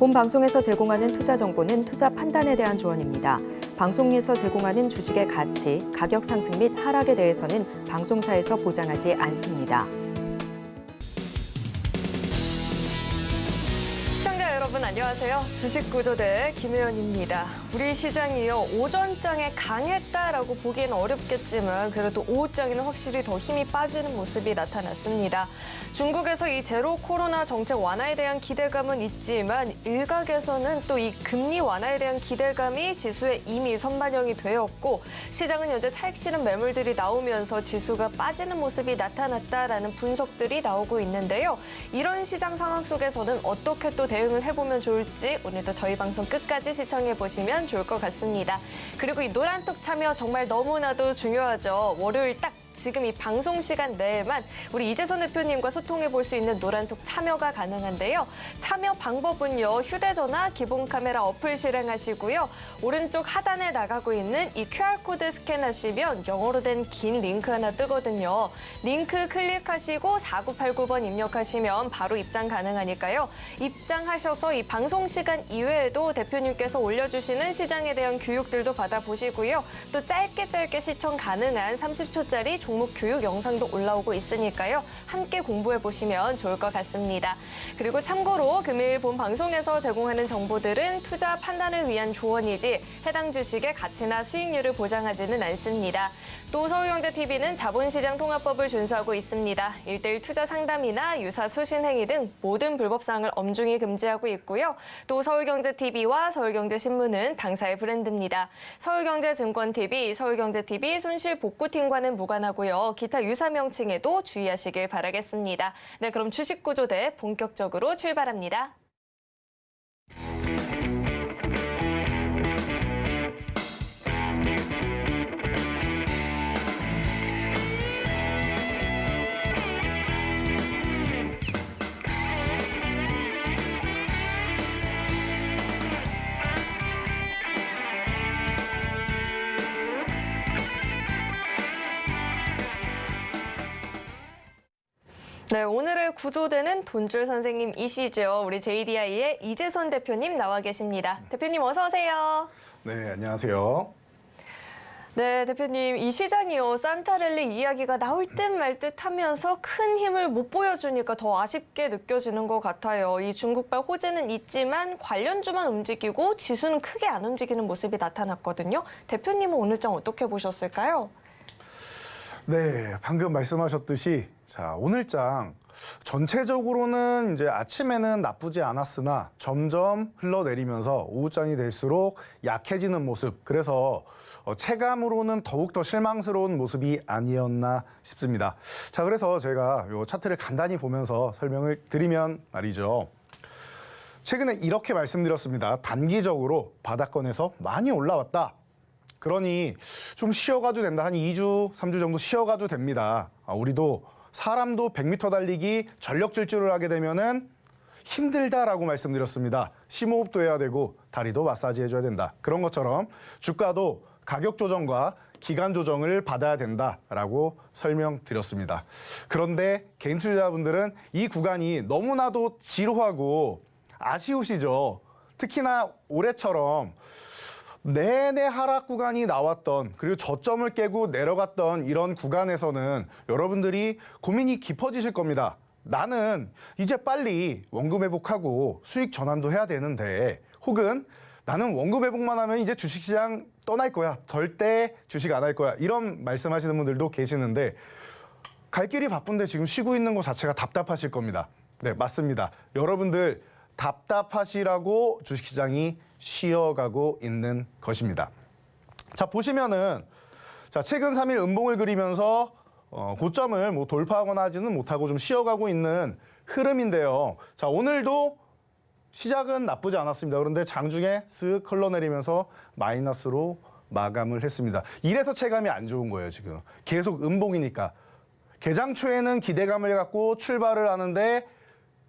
본 방송에서 제공하는 투자 정보는 투자 판단에 대한 조언입니다. 방송에서 제공하는 주식의 가치, 가격 상승 및 하락에 대해서는 방송사에서 보장하지 않습니다. 시청자 여러분 안녕하세요. 주식구조대 김혜연입니다. 우리 시장이요 오전장에 강했다라고 보기에는 어렵겠지만 그래도 오후장에는 확실히 더 힘이 빠지는 모습이 나타났습니다. 중국에서 이 제로 코로나 정책 완화에 대한 기대감은 있지만 일각에서는 또 이 금리 완화에 대한 기대감이 지수에 이미 선반영이 되었고 시장은 현재 차익 실현 매물들이 나오면서 지수가 빠지는 모습이 나타났다라는 분석들이 나오고 있는데요. 이런 시장 상황 속에서는 어떻게 또 대응을 해보면 좋을지 오늘도 저희 방송 끝까지 시청해 보시면 좋을 것 같습니다. 그리고 이 노란톡 참여 정말 너무나도 중요하죠. 월요일 딱 지금 이 방송 시간 내에만 우리 이재선 대표님과 소통해 볼 수 있는 노란톡 참여가 가능한데요. 참여 방법은요. 휴대전화 기본 카메라 어플 실행하시고요. 오른쪽 하단에 나가고 있는 이 QR코드 스캔하시면 영어로 된 긴 링크 하나 뜨거든요. 링크 클릭하시고 4989번 입력하시면 바로 입장 가능하니까요. 입장하셔서 이 방송 시간 이외에도 대표님께서 올려주시는 시장에 대한 교육들도 받아보시고요. 또 짧게 시청 가능한 30초짜리 종목 교육 영상도 올라오고 있으니까요. 함께 공부해보시면 좋을 것 같습니다. 그리고 참고로 금일 본 방송에서 제공하는 정보들은 투자 판단을 위한 조언이지 해당 주식의 가치나 수익률을 보장하지는 않습니다. 또 서울경제TV는 자본시장 통합법을 준수하고 있습니다. 1:1 투자 상담이나 유사 수신 행위 등 모든 불법 사항을 엄중히 금지하고 있고요. 또 서울경제TV와 서울경제신문은 당사의 브랜드입니다. 서울경제증권TV, 서울경제TV 손실복구팀과는 무관하고요. 기타 유사 명칭에도 주의하시길 바라겠습니다. 네, 그럼 주식구조대 본격적으로 출발합니다. 네, 오늘의 구조대는 돈줄 선생님이시죠. 우리 JDI의 이재선 대표님 나와 계십니다. 대표님 어서 오세요. 네, 안녕하세요. 네, 대표님 이 시장이요. 산타랠리 이야기가 나올 듯 말 듯 하면서 큰 힘을 못 보여주니까 더 아쉽게 느껴지는 것 같아요. 이 중국발 호재는 있지만 관련주만 움직이고 지수는 크게 안 움직이는 모습이 나타났거든요. 대표님은 오늘 장 어떻게 보셨을까요? 네, 방금 말씀하셨듯이 자, 오늘장 전체적으로는 이제 아침에는 나쁘지 않았으나 점점 흘러내리면서 오후장이 될수록 약해지는 모습. 그래서 체감으로는 더욱더 실망스러운 모습이 아니었나 싶습니다. 자, 그래서 제가 요 차트를 간단히 보면서 설명을 드리면 말이죠. 최근에 이렇게 말씀드렸습니다. 단기적으로 바닥권에서 많이 올라왔다. 그러니 좀 쉬어가도 된다. 한 2주, 3주 정도 쉬어가도 됩니다. 우리도 사람도 100m 달리기 전력 질주를 하게 되면은 힘들다라고 말씀드렸습니다. 심호흡도 해야 되고 다리도 마사지 해줘야 된다. 그런 것처럼 주가도 가격 조정과 기간 조정을 받아야 된다라고 설명드렸습니다. 그런데 개인 투자자분들은 이 구간이 너무나도 지루하고 아쉬우시죠. 특히나 올해처럼 내내 하락 구간이 나왔던 그리고 저점을 깨고 내려갔던 이런 구간에서는 여러분들이 고민이 깊어지실 겁니다. 나는 이제 빨리 원금 회복하고 수익 전환도 해야 되는데 혹은 나는 원금 회복만 하면 이제 주식시장 떠날 거야. 절대 주식 안 할 거야. 이런 말씀하시는 분들도 계시는데 갈 길이 바쁜데 지금 쉬고 있는 것 자체가 답답하실 겁니다. 네, 맞습니다. 여러분들 답답하시라고 주식시장이 쉬어가고 있는 것입니다. 자, 보시면은 자, 최근 3일 음봉을 그리면서 고점을 뭐 돌파하거나 하지는 못하고 좀 쉬어가고 있는 흐름인데요. 자, 오늘도 시작은 나쁘지 않았습니다. 그런데 장중에 쓱 흘러내리면서 마이너스로 마감을 했습니다. 이래서 체감이 안 좋은 거예요, 지금. 계속 음봉이니까. 개장 초에는 기대감을 갖고 출발을 하는데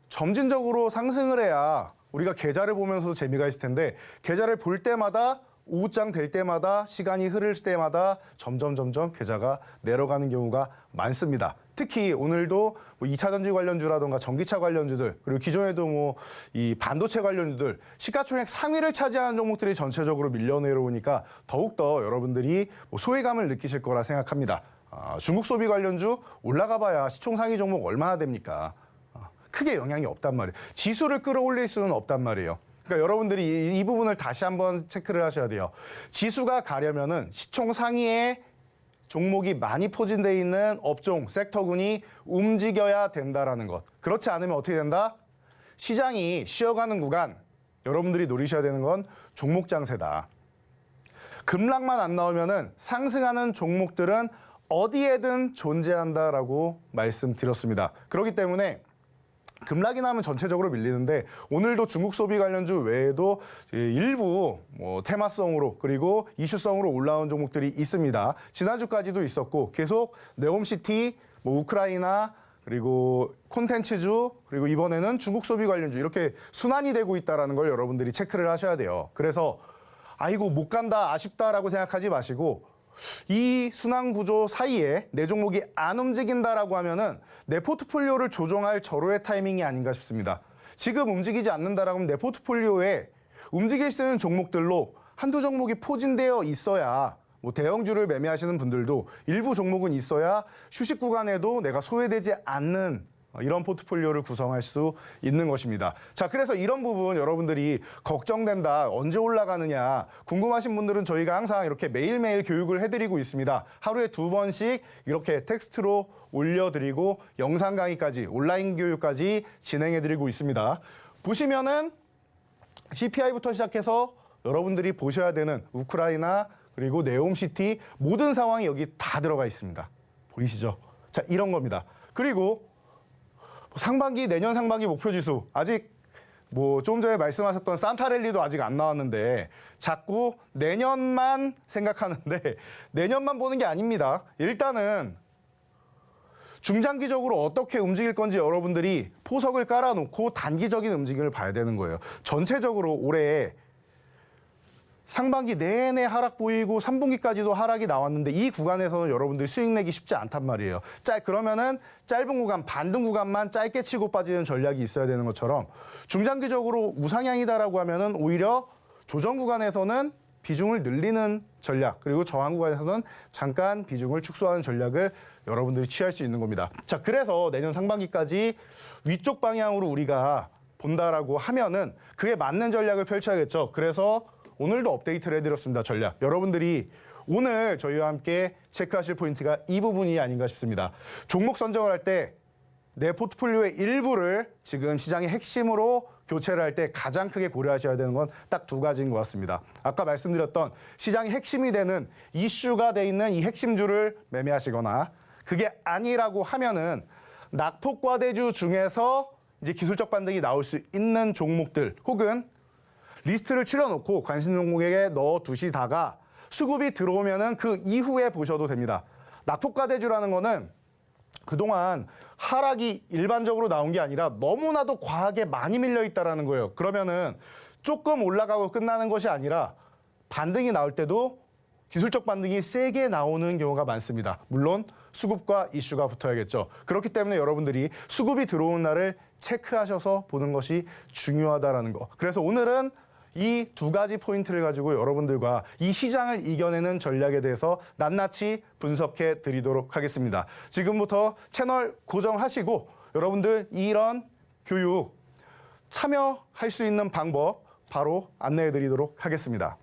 점진적으로 상승을 해야 우리가 계좌를 보면서 재미가 있을 텐데 계좌를 볼 때마다 오후장 될 때마다 시간이 흐를 때마다 점점 계좌가 내려가는 경우가 많습니다. 특히 오늘도 뭐 2차 전지 관련주라던가 전기차 관련주들 그리고 기존에도 뭐 이 반도체 관련주들 시가총액 상위를 차지하는 종목들이 전체적으로 밀려 내려오니까 더욱더 여러분들이 뭐 소외감을 느끼실 거라 생각합니다. 중국 소비 관련주 올라가 봐야 시총 상위 종목 얼마나 됩니까? 크게 영향이 없단 말이에요. 지수를 끌어올릴 수는 없단 말이에요. 그러니까 여러분들이 이 부분을 다시 한번 체크를 하셔야 돼요. 지수가 가려면은 시총 상위에 종목이 많이 포진되어 있는 업종, 섹터군이 움직여야 된다라는 것. 그렇지 않으면 어떻게 된다? 시장이 쉬어가는 구간, 여러분들이 노리셔야 되는 건 종목 장세다. 급락만 안 나오면은 상승하는 종목들은 어디에든 존재한다라고 말씀드렸습니다. 그렇기 때문에 급락이 나면 전체적으로 밀리는데 오늘도 중국 소비 관련주 외에도 일부 뭐 테마성으로 그리고 이슈성으로 올라온 종목들이 있습니다. 지난주까지도 있었고 계속 네옴시티, 뭐 우크라이나 그리고 콘텐츠주 그리고 이번에는 중국 소비 관련주 이렇게 순환이 되고 있다는 걸 여러분들이 체크를 하셔야 돼요. 그래서 아이고 못 간다 아쉽다라고 생각하지 마시고 이 순환 구조 사이에 내 종목이 안 움직인다라고 하면은 내 포트폴리오를 조정할 절호의 타이밍이 아닌가 싶습니다. 지금 움직이지 않는다라고 하면 내 포트폴리오에 움직일 수 있는 종목들로 한두 종목이 포진되어 있어야 뭐 대형주를 매매하시는 분들도 일부 종목은 있어야 휴식 구간에도 내가 소외되지 않는 이런 포트폴리오를 구성할 수 있는 것입니다. 자, 그래서 이런 부분 여러분들이 걱정된다, 언제 올라가느냐 궁금하신 분들은 저희가 항상 이렇게 매일매일 교육을 해드리고 있습니다. 하루에 2번씩 이렇게 텍스트로 올려드리고 영상 강의까지 온라인 교육까지 진행해드리고 있습니다. 보시면은 CPI부터 시작해서 여러분들이 보셔야 되는 우크라이나 그리고 네옴시티 모든 상황이 여기 다 들어가 있습니다. 보이시죠? 자, 이런 겁니다. 그리고 상반기 내년 상반기 목표 지수 아직 뭐 좀 전에 말씀하셨던 산타랠리도 아직 안 나왔는데 자꾸 내년만 생각하는데 내년만 보는 게 아닙니다. 일단은 중장기적으로 어떻게 움직일 건지 여러분들이 포석을 깔아놓고 단기적인 움직임을 봐야 되는 거예요. 전체적으로 올해 상반기 내내 하락 보이고 3분기까지도 하락이 나왔는데 이 구간에서는 여러분들 수익 내기 쉽지 않단 말이에요. 그러면은 짧은 구간, 반등 구간만 짧게 치고 빠지는 전략이 있어야 되는 것처럼 중장기적으로 우상향이다라고 하면은 오히려 조정 구간에서는 비중을 늘리는 전략 그리고 저항 구간에서는 잠깐 비중을 축소하는 전략을 여러분들이 취할 수 있는 겁니다. 자, 그래서 내년 상반기까지 위쪽 방향으로 우리가 본다라고 하면은 그에 맞는 전략을 펼쳐야겠죠. 그래서 오늘도 업데이트를 해드렸습니다. 전략. 여러분들이 오늘 저희와 함께 체크하실 포인트가 이 부분이 아닌가 싶습니다. 종목 선정을 할 때 내 포트폴리오의 일부를 지금 시장의 핵심으로 교체를 할 때 가장 크게 고려하셔야 되는 건 딱 2가지인 것 같습니다. 아까 말씀드렸던 시장의 핵심이 되는 이슈가 돼 있는 이 핵심주를 매매하시거나 그게 아니라고 하면은 낙폭과대주 중에서 이제 기술적 반등이 나올 수 있는 종목들 혹은 리스트를 추려놓고 관심 종목에게 넣어두시다가 수급이 들어오면은 그 이후에 보셔도 됩니다. 낙폭과대주라는 거는 그동안 하락이 일반적으로 나온 게 아니라 너무나도 과하게 많이 밀려 있다라는 거예요. 그러면은 조금 올라가고 끝나는 것이 아니라 반등이 나올 때도 기술적 반등이 세게 나오는 경우가 많습니다. 물론 수급과 이슈가 붙어야겠죠. 그렇기 때문에 여러분들이 수급이 들어온 날을 체크하셔서 보는 것이 중요하다라는 거. 그래서 오늘은 이 2가지 포인트를 가지고 여러분들과 이 시장을 이겨내는 전략에 대해서 낱낱이 분석해 드리도록 하겠습니다. 지금부터 채널 고정하시고 여러분들 이런 교육 참여할 수 있는 방법 바로 안내해 드리도록 하겠습니다.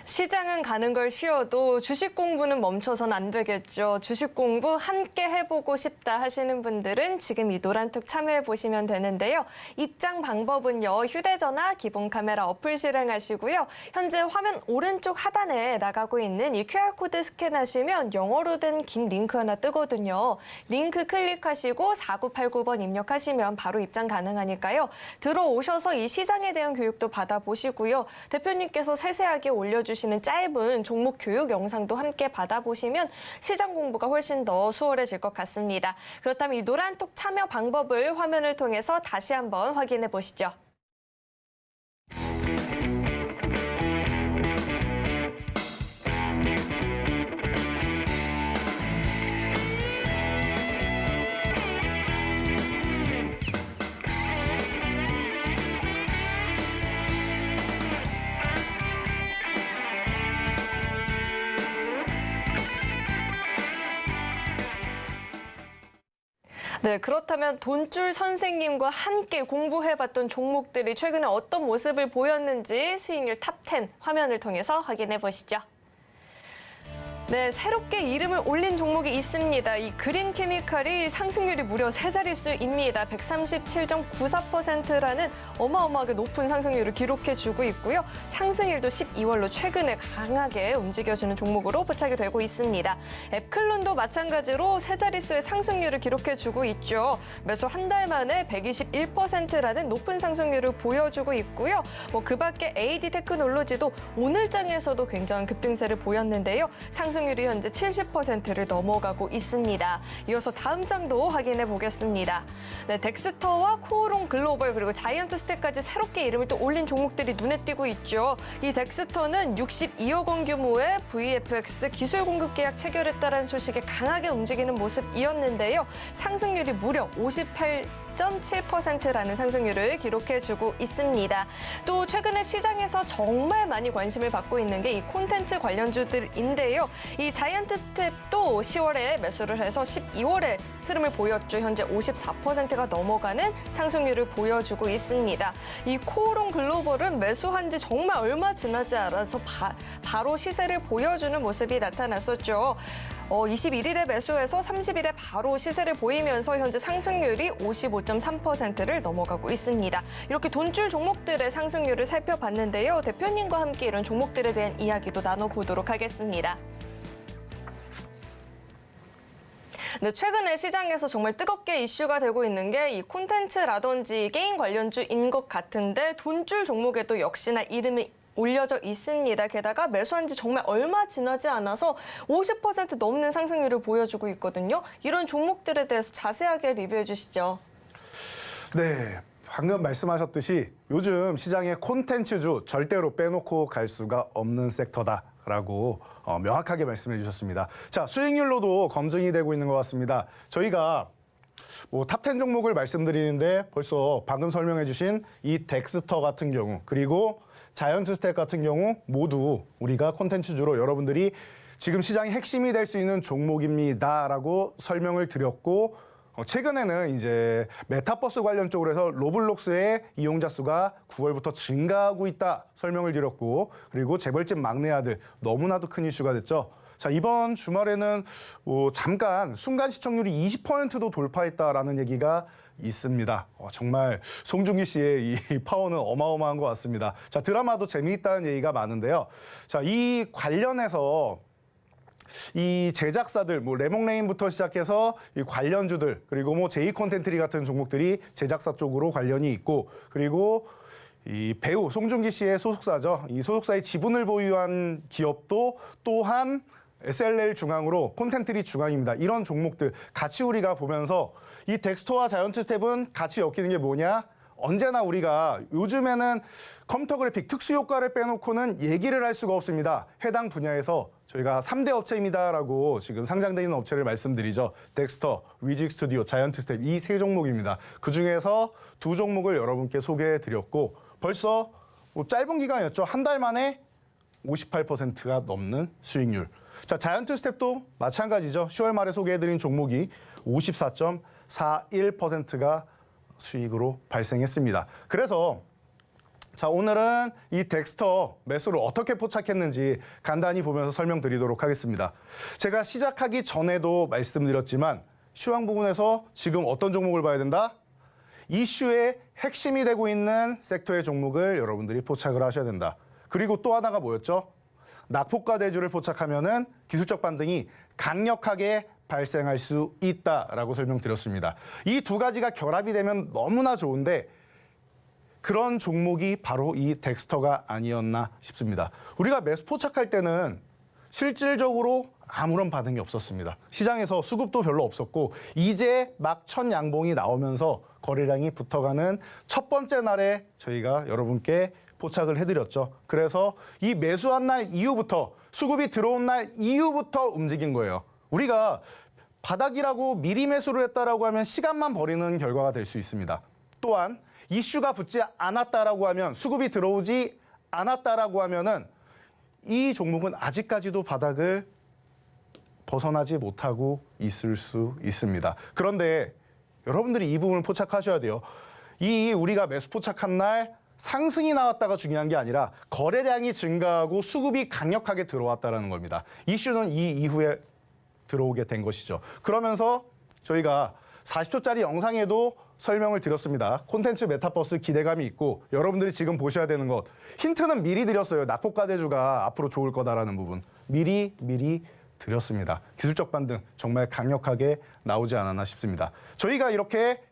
시장은 가는 걸 쉬어도 주식 공부는 멈춰선 안 되겠죠. 주식 공부 함께 해보고 싶다 하시는 분들은 지금 이 노란톡 참여해 보시면 되는데요. 입장 방법은요. 휴대전화 기본 카메라 어플 실행하시고요. 현재 화면 오른쪽 하단에 나가고 있는 이 QR코드 스캔하시면 영어로 된 긴 링크 하나 뜨거든요. 링크 클릭하시고 4989번 입력하시면 바로 입장 가능하니까요. 들어오셔서 이 시장에 대한 교육도 받아보시고요. 대표님께서 세세하게 올려주시는 짧은 종목 교육 영상도 함께 받아보시면 시장 공부가 훨씬 더 수월해질 것 같습니다. 그렇다면 이 노란톡 참여 방법을 화면을 통해서 다시 한번 확인해 보시죠. 네, 그렇다면 돈줄 선생님과 함께 공부해봤던 종목들이 최근에 어떤 모습을 보였는지 수익률 탑10 화면을 통해서 확인해 보시죠. 네, 새롭게 이름을 올린 종목이 있습니다. 이 그린케미칼이 상승률이 무려 세 자릿수입니다. 137.94%라는 어마어마하게 높은 상승률을 기록해주고 있고요. 상승일도 12월로 최근에 강하게 움직여주는 종목으로 포착이 되고 있습니다. 앱클론도 마찬가지로 세 자릿수의 상승률을 기록해주고 있죠. 매수 한 달 만에 121%라는 높은 상승률을 보여주고 있고요. 그 밖에 AD 테크놀로지도 오늘장에서도 굉장한 급등세를 보였는데요. 상승률이 현재 70%를 넘어가고 있습니다. 이어서 다음 장도 확인해 보겠습니다. 네, 덱스터와 코오롱 글로벌 그리고 자이언트 스택까지 새롭게 이름을 또 올린 종목들이 눈에 띄고 있죠. 이 덱스터는 62억 원 규모의 VFX 기술 공급 계약 체결했다는 소식에 강하게 움직이는 모습이었는데요. 상승률이 무려 58.7%라는 상승률을 기록해주고 있습니다. 또 최근에 시장에서 정말 많이 관심을 받고 있는 게 이 콘텐츠 관련주들인데요. 이 자이언트 스텝도 10월에 매수를 해서 12월에 흐름을 보였죠. 현재 54%가 넘어가는 상승률을 보여주고 있습니다. 이 코오롱 글로벌은 매수한 지 정말 얼마 지나지 않아서 바로 시세를 보여주는 모습이 나타났었죠. 21일에 매수해서 30일에 바로 시세를 보이면서 현재 상승률이 55.3%를 넘어가고 있습니다. 이렇게 돈줄 종목들의 상승률을 살펴봤는데요. 대표님과 함께 이런 종목들에 대한 이야기도 나눠보도록 하겠습니다. 네, 최근에 시장에서 정말 뜨겁게 이슈가 되고 있는 게 이 콘텐츠라든지 게임 관련주인 것 같은데 돈줄 종목에도 역시나 이름이 올려져 있습니다. 게다가 매수한 지 정말 얼마 지나지 않아서 50% 넘는 상승률을 보여주고 있거든요. 이런 종목들에 대해서 자세하게 리뷰해 주시죠. 네, 방금 말씀하셨듯이 요즘 시장의 콘텐츠주 절대로 빼놓고 갈 수가 없는 섹터다라고 명확하게 말씀해 주셨습니다. 자, 수익률로도 검증이 되고 있는 것 같습니다. 저희가 탑10 종목을 말씀드리는데 벌써 방금 설명해 주신 이 덱스터 같은 경우 그리고 자이언트 스택 같은 경우 모두 우리가 콘텐츠주로 여러분들이 지금 시장의 핵심이 될 수 있는 종목입니다라고 설명을 드렸고 최근에는 이제 메타버스 관련 쪽으로 해서 로블록스의 이용자 수가 9월부터 증가하고 있다 설명을 드렸고 그리고 재벌집 막내 아들 너무나도 큰 이슈가 됐죠. 자, 이번 주말에는 잠깐 순간 시청률이 20%도 돌파했다라는 얘기가 있습니다. 정말 송중기 씨의 이 파워는 어마어마한 것 같습니다. 자, 드라마도 재미있다는 얘기가 많은데요. 자, 이 관련해서 이 제작사들, 레몽레인부터 시작해서 이 관련주들, 그리고 제이 콘텐트리 같은 종목들이 제작사 쪽으로 관련이 있고, 그리고 이 배우 송중기 씨의 소속사죠. 이 소속사의 지분을 보유한 기업도 또한 SLL 중앙으로 콘텐트리 중앙입니다. 이런 종목들 같이 우리가 보면서 이 덱스터와 자이언트 스텝은 같이 엮이는 게 뭐냐? 언제나 우리가 요즘에는 컴퓨터 그래픽 특수 효과를 빼놓고는 얘기를 할 수가 없습니다. 해당 분야에서 저희가 3대 업체입니다라고 지금 상장되어 있는 업체를 말씀드리죠. 덱스터, 위직 스튜디오, 자이언트 스텝 이 세 종목입니다. 그중에서 두 종목을 여러분께 소개해드렸고 벌써 짧은 기간이었죠. 한 달 만에 58%가 넘는 수익률. 자, 자이언트 스텝도 마찬가지죠. 10월 말에 소개해드린 종목이 54.41%가 수익으로 발생했습니다. 그래서 자, 오늘은 이 덱스터 매수를 어떻게 포착했는지 간단히 보면서 설명드리도록 하겠습니다. 제가 시작하기 전에도 말씀드렸지만 시황 부분에서 지금 어떤 종목을 봐야 된다? 이슈의 핵심이 되고 있는 섹터의 종목을 여러분들이 포착을 하셔야 된다. 그리고 또 하나가 뭐였죠? 낙폭과 대주를 포착하면은 기술적 반등이 강력하게 발생할 수 있다라고 설명드렸습니다. 이 두 가지가 결합이 되면 너무나 좋은데 그런 종목이 바로 이 덱스터가 아니었나 싶습니다. 우리가 매수 포착할 때는 실질적으로 아무런 반응이 없었습니다. 시장에서 수급도 별로 없었고 이제 막 첫 양봉이 나오면서 거래량이 붙어가는 첫 번째 날에 저희가 여러분께 포착을 해드렸죠. 그래서 이 매수한 날 이후부터 수급이 들어온 날 이후부터 움직인 거예요. 우리가 바닥이라고 미리 매수를 했다라고 하면 시간만 버리는 결과가 될 수 있습니다. 또한 이슈가 붙지 않았다라고 하면 수급이 들어오지 않았다라고 하면은 이 종목은 아직까지도 바닥을 벗어나지 못하고 있을 수 있습니다. 그런데 여러분들이 이 부분을 포착하셔야 돼요. 이 우리가 매수 포착한 날 상승이 나왔다가 중요한 게 아니라 거래량이 증가하고 수급이 강력하게 들어왔다는 겁니다. 이슈는 이 이후에 들어오게 된 것이죠. 그러면서 저희가 40초짜리 영상에도 설명을 드렸습니다. 콘텐츠 메타버스 기대감이 있고 여러분들이 지금 보셔야 되는 것. 힌트는 미리 드렸어요. 낙폭과대주가 앞으로 좋을 거다라는 부분. 미리 드렸습니다. 기술적 반등 정말 강력하게 나오지 않았나 싶습니다. 저희가 이렇게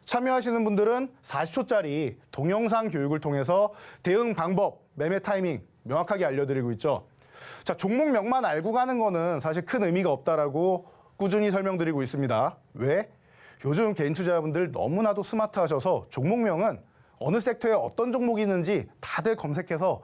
참여하시는 분들은 40초짜리 동영상 교육을 통해서 대응 방법, 매매 타이밍 명확하게 알려드리고 있죠. 자, 종목명만 알고 가는 거는 사실 큰 의미가 없다라고 꾸준히 설명드리고 있습니다. 왜? 요즘 개인 투자자분들 너무나도 스마트하셔서 종목명은 어느 섹터에 어떤 종목이 있는지 다들 검색해서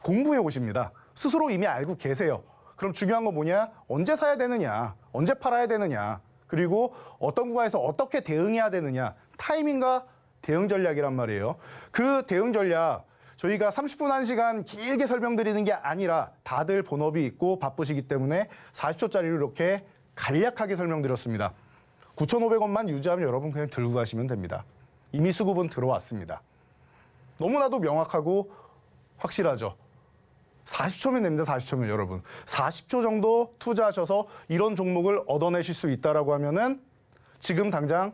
공부해 오십니다. 스스로 이미 알고 계세요. 그럼 중요한 건 뭐냐? 언제 사야 되느냐? 언제 팔아야 되느냐? 그리고 어떤 구간에서 어떻게 대응해야 되느냐? 타이밍과 대응 전략이란 말이에요. 그 대응 전략 저희가 30분 1시간 길게 설명드리는 게 아니라 다들 본업이 있고 바쁘시기 때문에 40초짜리로 이렇게 간략하게 설명드렸습니다. 9,500원만 유지하면 여러분 그냥 들고 가시면 됩니다. 이미 수급은 들어왔습니다. 너무나도 명확하고 확실하죠. 40초면 됩니다. 40초면 여러분. 40초 정도 투자하셔서 이런 종목을 얻어내실 수 있다라고 하면은 지금 당장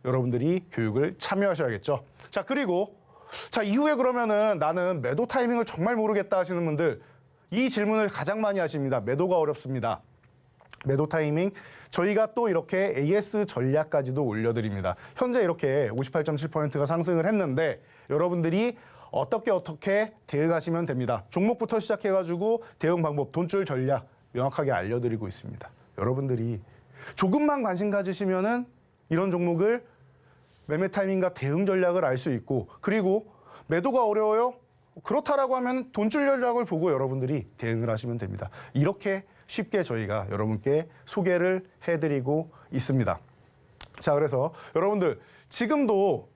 여러분들이 교육을 참여하셔야겠죠. 자, 그리고 자, 이후에 그러면은 나는 매도 타이밍을 정말 모르겠다 하시는 분들 이 질문을 가장 많이 하십니다. 매도가 어렵습니다. 매도 타이밍 저희가 또 이렇게 AS 전략까지도 올려드립니다. 현재 이렇게 58.7%가 상승을 했는데 여러분들이 어떻게 대응하시면 됩니다. 종목부터 시작해가지고 대응 방법, 돈줄 전략 명확하게 알려드리고 있습니다. 여러분들이 조금만 관심 가지시면은 이런 종목을 매매 타이밍과 대응 전략을 알 수 있고 그리고 매도가 어려워요? 그렇다라고 하면 돈줄 전략을 보고 여러분들이 대응을 하시면 됩니다. 이렇게 쉽게 저희가 여러분께 소개를 해드리고 있습니다. 자, 그래서 여러분들 지금도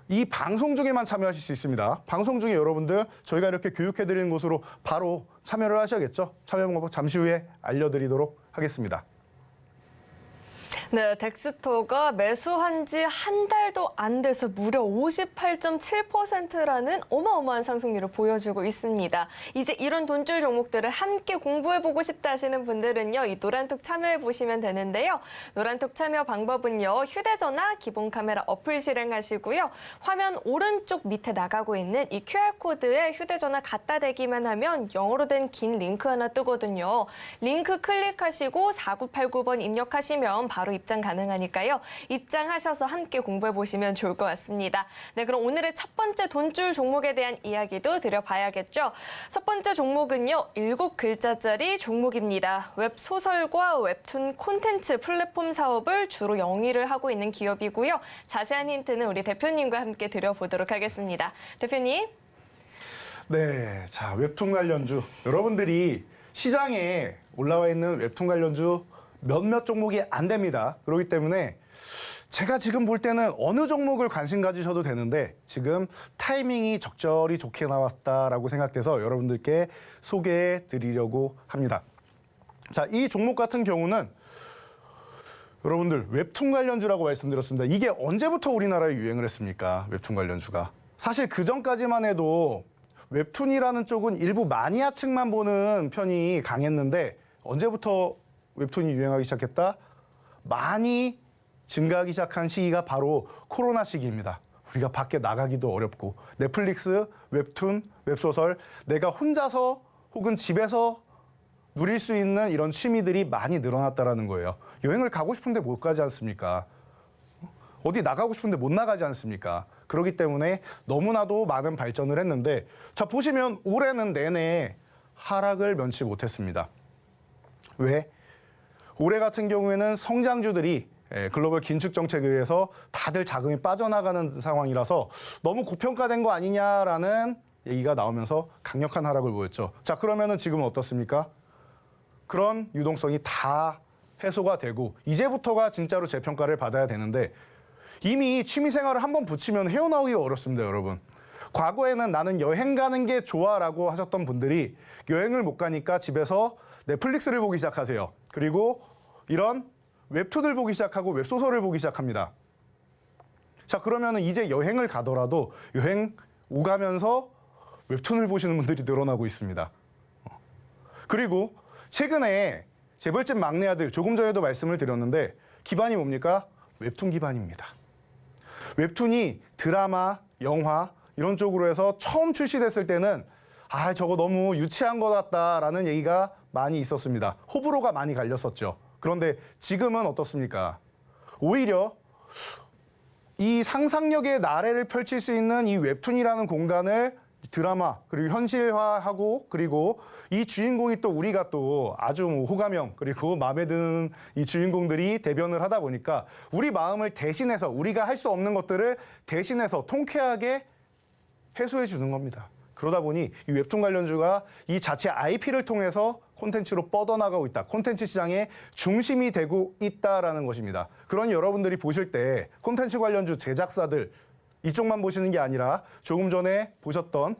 이 방송 중에만 참여하실 수 있습니다. 방송 중에 여러분들 저희가 이렇게 교육해드리는 곳으로 바로 참여를 하셔야겠죠. 참여 방법 잠시 후에 알려드리도록 하겠습니다. 네, 덱스터가 매수한 지 한 달도 안 돼서 무려 58.7%라는 어마어마한 상승률을 보여주고 있습니다. 이제 이런 돈줄 종목들을 함께 공부해보고 싶다 하시는 분들은요, 이 노란톡 참여해보시면 되는데요. 노란톡 참여 방법은요, 휴대전화, 기본 카메라 어플 실행하시고요. 화면 오른쪽 밑에 나가고 있는 이 QR코드에 휴대전화 갖다 대기만 하면 영어로 된 긴 링크 하나 뜨거든요. 링크 클릭하시고 4989번 입력하시면 바로 입장 가능하니까요. 입장하셔서 함께 공부해보시면 좋을 것 같습니다. 네, 그럼 오늘의 첫 번째 돈줄 종목에 대한 이야기도 드려봐야겠죠. 첫 번째 종목은요. 7글자짜리 종목입니다. 웹소설과 웹툰 콘텐츠 플랫폼 사업을 주로 영위를 하고 있는 기업이고요. 자세한 힌트는 우리 대표님과 함께 드려보도록 하겠습니다. 대표님. 네, 자, 웹툰 관련주. 여러분들이 시장에 올라와 있는 웹툰 관련주 몇몇 종목이 안 됩니다. 그렇기 때문에 제가 지금 볼 때는 어느 종목을 관심 가지셔도 되는데 지금 타이밍이 적절히 좋게 나왔다라고 생각돼서 여러분들께 소개해 드리려고 합니다. 자, 이 종목 같은 경우는 여러분들 웹툰 관련주라고 말씀드렸습니다. 이게 언제부터 우리나라에 유행을 했습니까? 웹툰 관련주가. 사실 그 전까지만 해도 웹툰이라는 쪽은 일부 마니아층만 보는 편이 강했는데 언제부터 웹툰이 유행하기 시작했다? 많이 증가하기 시작한 시기가 바로 코로나 시기입니다. 우리가 밖에 나가기도 어렵고 넷플릭스, 웹툰, 웹소설 내가 혼자서 혹은 집에서 누릴 수 있는 이런 취미들이 많이 늘어났다는 거예요. 여행을 가고 싶은데 못 가지 않습니까? 어디 나가고 싶은데 못 나가지 않습니까? 그렇기 때문에 너무나도 많은 발전을 했는데 자, 보시면 올해는 내내 하락을 면치 못했습니다. 왜? 올해 같은 경우에는 성장주들이 글로벌 긴축 정책에 의해서 다들 자금이 빠져나가는 상황이라서 너무 고평가된 거 아니냐라는 얘기가 나오면서 강력한 하락을 보였죠. 자, 그러면은 지금은 어떻습니까? 그런 유동성이 다 해소가 되고 이제부터가 진짜로 재평가를 받아야 되는데 이미 취미생활을 한번 붙이면 헤어나오기가 어렵습니다, 여러분. 과거에는 나는 여행 가는 게 좋아라고 하셨던 분들이 여행을 못 가니까 집에서 넷플릭스를 보기 시작하세요. 그리고 이런 웹툰을 보기 시작하고 웹소설을 보기 시작합니다. 자, 그러면은 이제 여행을 가더라도 여행 오가면서 웹툰을 보시는 분들이 늘어나고 있습니다. 그리고 최근에 재벌집 막내 아들 조금 전에도 말씀을 드렸는데 기반이 뭡니까? 웹툰 기반입니다. 웹툰이 드라마, 영화 이런 쪽으로 해서 처음 출시됐을 때는 아, 저거 너무 유치한 것 같다라는 얘기가 많이 있었습니다. 호불호가 많이 갈렸었죠. 그런데 지금은 어떻습니까? 오히려 이 상상력의 나래를 펼칠 수 있는 이 웹툰이라는 공간을 드라마 그리고 현실화하고 그리고 이 주인공이 또 우리가 또 아주 뭐 호감형 그리고 마음에 드는 이 주인공들이 대변을 하다 보니까 우리 마음을 대신해서 우리가 할 수 없는 것들을 대신해서 통쾌하게 해소해 주는 겁니다. 그러다 보니 이 웹툰 관련주가 이 자체 IP를 통해서 콘텐츠로 뻗어나가고 있다. 콘텐츠 시장의 중심이 되고 있다라는 것입니다. 그러니 여러분들이 보실 때 콘텐츠 관련주 제작사들 이쪽만 보시는 게 아니라 조금 전에 보셨던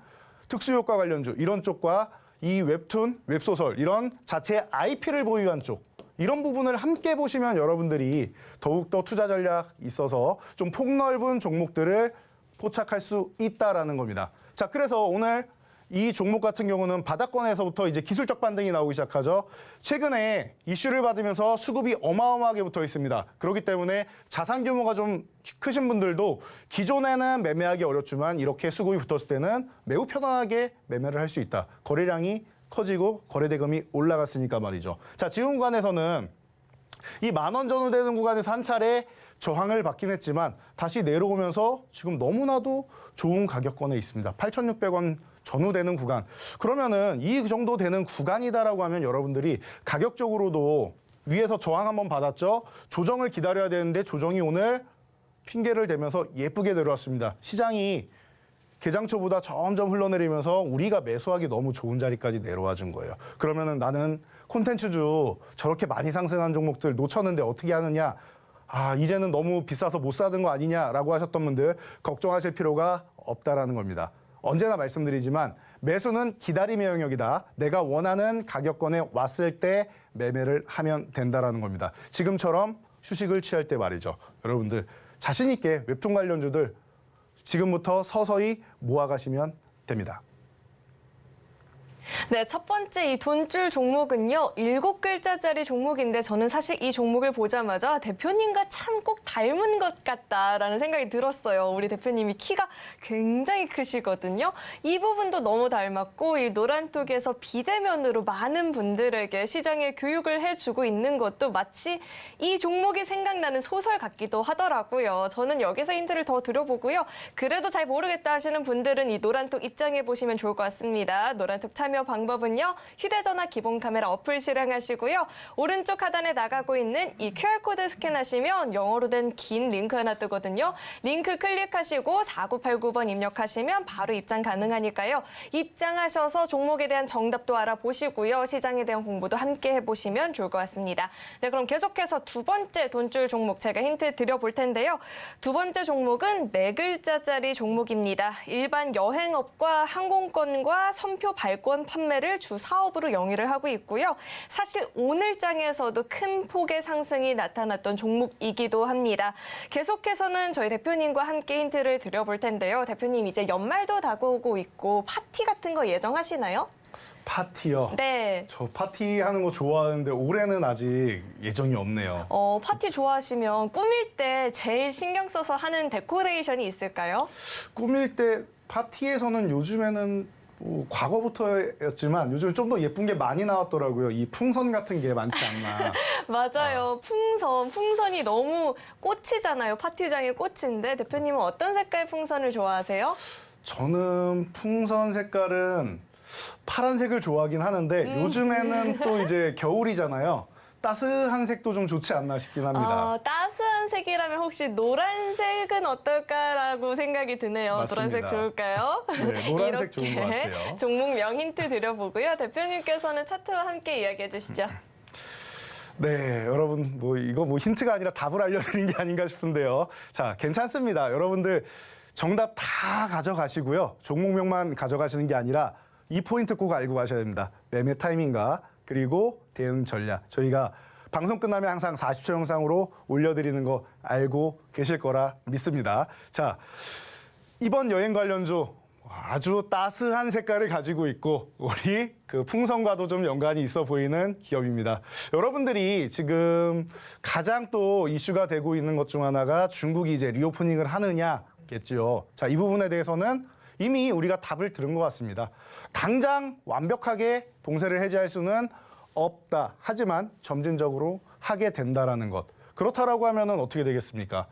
특수효과 관련주 이런 쪽과 이 웹툰, 웹소설 이런 자체 IP를 보유한 쪽 이런 부분을 함께 보시면 여러분들이 더욱더 투자 전략 있어서 좀 폭넓은 종목들을 포착할 수 있다라는 겁니다. 자, 그래서 오늘 이 종목 같은 경우는 바닥권에서부터 이제 기술적 반등이 나오기 시작하죠. 최근에 이슈를 받으면서 수급이 어마어마하게 붙어 있습니다. 그렇기 때문에 자산 규모가 좀 크신 분들도 기존에는 매매하기 어렵지만 이렇게 수급이 붙었을 때는 매우 편안하게 매매를 할 수 있다. 거래량이 커지고 거래대금이 올라갔으니까 말이죠. 자, 지금 구간에서는 이 10,000원 전후 되는 구간에서 한 차례 저항을 받긴 했지만 다시 내려오면서 지금 너무나도 좋은 가격권에 있습니다. 8,600원 전후 되는 구간. 그러면은 이 정도 되는 구간이다라고 하면 여러분들이 가격적으로도 위에서 저항 한번 받았죠. 조정을 기다려야 되는데 조정이 오늘 핑계를 대면서 예쁘게 내려왔습니다. 시장이 개장초보다 점점 흘러내리면서 우리가 매수하기 너무 좋은 자리까지 내려와 준 거예요. 그러면은 나는 콘텐츠주 저렇게 많이 상승한 종목들 놓쳤는데 어떻게 하느냐. 아, 이제는 너무 비싸서 못 사는 거 아니냐라고 하셨던 분들 걱정하실 필요가 없다라는 겁니다. 언제나 말씀드리지만 매수는 기다림의 영역이다. 내가 원하는 가격권에 왔을 때 매매를 하면 된다라는 겁니다. 지금처럼 휴식을 취할 때 말이죠. 여러분들 자신 있게 웹툰 관련주들 지금부터 서서히 모아가시면 됩니다. 네, 첫 번째 이 돈줄 종목은요, 7글자짜리 종목인데 저는 사실 이 종목을 보자마자 대표님과 참 꼭 닮은 것 같다라는 생각이 들었어요. 우리 대표님이 키가 굉장히 크시거든요. 이 부분도 너무 닮았고 이 노란톡에서 비대면으로 많은 분들에게 시장에 교육을 해주고 있는 것도 마치 이 종목이 생각나는 소설 같기도 하더라고요. 저는 여기서 힌트를 더 드려보고요. 그래도 잘 모르겠다 하시는 분들은 이 노란톡 입장해 보시면 좋을 것 같습니다. 노란톡 참여 방법은요. 휴대전화 기본 카메라 어플 실행하시고요. 오른쪽 하단에 나가고 있는 이 QR코드 스캔하시면 영어로 된 긴 링크 하나 뜨거든요. 링크 클릭하시고 4989번 입력하시면 바로 입장 가능하니까요. 입장하셔서 종목에 대한 정답도 알아보시고요. 시장에 대한 공부도 함께 해보시면 좋을 것 같습니다. 네, 그럼 계속해서 두 번째 돈줄 종목 제가 힌트 드려볼 텐데요. 두 번째 종목은 4글자짜리 종목입니다. 일반 여행업과 항공권과 선표 발권 판매를 주 사업으로 영위를 하고 있고요. 사실 오늘장에서도 큰 폭의 상승이 나타났던 종목이기도 합니다. 계속해서는 저희 대표님과 함께 힌트를 드려볼 텐데요. 대표님 이제 연말도 다가오고 있고 파티 같은 거 예정하시나요? 파티요? 네. 저 파티 하는 거 좋아하는데 올해는 아직 예정이 없네요. 파티 좋아하시면 꾸밀 때 제일 신경 써서 하는 데코레이션이 있을까요? 꾸밀 때 파티에서는 요즘에는 뭐 과거부터였지만 요즘 좀 더 예쁜 게 많이 나왔더라고요. 이 풍선 같은 게 많지 않나. 맞아요. 풍선이 너무 꽃이잖아요. 파티장의 꽃인데 대표님은 어떤 색깔 풍선을 좋아하세요? 저는 풍선 색깔은 파란색을 좋아하긴 하는데 요즘에는 또 이제 겨울이잖아요. 따스한 색도 좀 좋지 않나 싶긴 합니다. 따스한 색이라면 혹시 노란색은 어떨까라고 생각이 드네요. 맞습니다. 노란색 좋을까요? 네, 노란색 좋은 것 같아요. 종목명 힌트 드려보고요. 대표님께서는 차트와 함께 이야기해 주시죠. 네, 여러분 이거 힌트가 아니라 답을 알려드린 게 아닌가 싶은데요. 자, 괜찮습니다. 여러분들 정답 다 가져가시고요. 종목명만 가져가시는 게 아니라 이 포인트 꼭 알고 가셔야 됩니다. 매매 타이밍과 그리고 대응 전략. 저희가 방송 끝나면 항상 40초 영상으로 올려드리는 거 알고 계실 거라 믿습니다. 자, 이번 여행 관련주 아주 따스한 색깔을 가지고 있고 우리 그 풍선과도 좀 연관이 있어 보이는 기업입니다. 여러분들이 지금 가장 또 이슈가 되고 있는 것 중 하나가 중국이 이제 리오프닝을 하느냐겠지요. 자, 이 부분에 대해서는 이미 우리가 답을 들은 것 같습니다. 당장 완벽하게 봉쇄를 해제할 수는 없다. 하지만 점진적으로 하게 된다라는 것. 그렇다라고 하면은 어떻게 되겠습니까?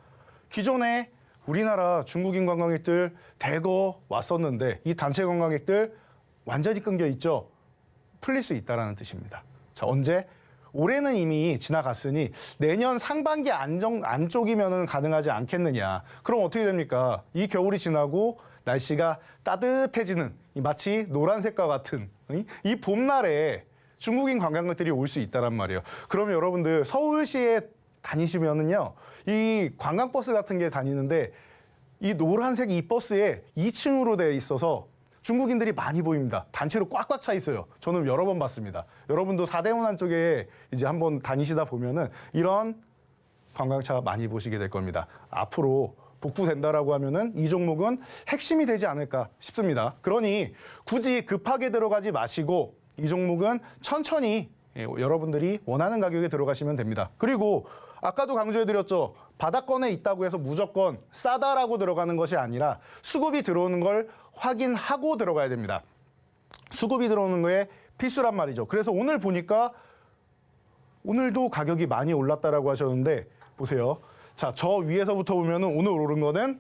기존에 우리나라 중국인 관광객들 대거 왔었는데 이 단체 관광객들 완전히 끊겨 있죠. 풀릴 수 있다라는 뜻입니다. 자, 언제? 올해는 이미 지나갔으니 내년 상반기 안쪽이면은 가능하지 않겠느냐. 그럼 어떻게 됩니까? 이 겨울이 지나고 날씨가 따뜻해지는 이 마치 노란색과 같은 이 봄날에 중국인 관광객들이 올 수 있다란 말이에요. 그러면 여러분들 서울시에 다니시면은요, 이 관광버스 같은 게 다니는데 이 노란색 이 버스에 2층으로 되어 있어서 중국인들이 많이 보입니다. 단체로 꽉꽉 차 있어요. 저는 여러 번 봤습니다. 여러분도 사대문안 쪽에 이제 한번 다니시다 보면은 이런 관광차 많이 보시게 될 겁니다. 앞으로 복구된다라고 하면은 이 종목은 핵심이 되지 않을까 싶습니다. 그러니 굳이 급하게 들어가지 마시고 이 종목은 천천히 여러분들이 원하는 가격에 들어가시면 됩니다. 그리고 아까도 강조해드렸죠. 바닥권에 있다고 해서 무조건 싸다라고 들어가는 것이 아니라 수급이 들어오는 걸 확인하고 들어가야 됩니다. 수급이 들어오는 거에 필수란 말이죠. 그래서 오늘 보니까 오늘도 가격이 많이 올랐다라고 하셨는데 보세요. 자, 저 위에서부터 보면은 오늘 오른 거는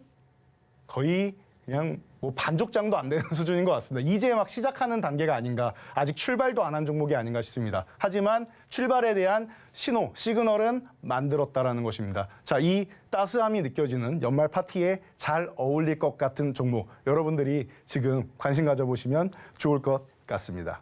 거의 그냥 뭐 반족장도 안 되는 수준인 것 같습니다. 이제 막 시작하는 단계가 아닌가, 아직 출발도 안 한 종목이 아닌가 싶습니다. 하지만 출발에 대한 신호, 시그널은 만들었다라는 것입니다. 자, 이 따스함이 느껴지는 연말 파티에 잘 어울릴 것 같은 종목, 여러분들이 지금 관심 가져보시면 좋을 것 같습니다.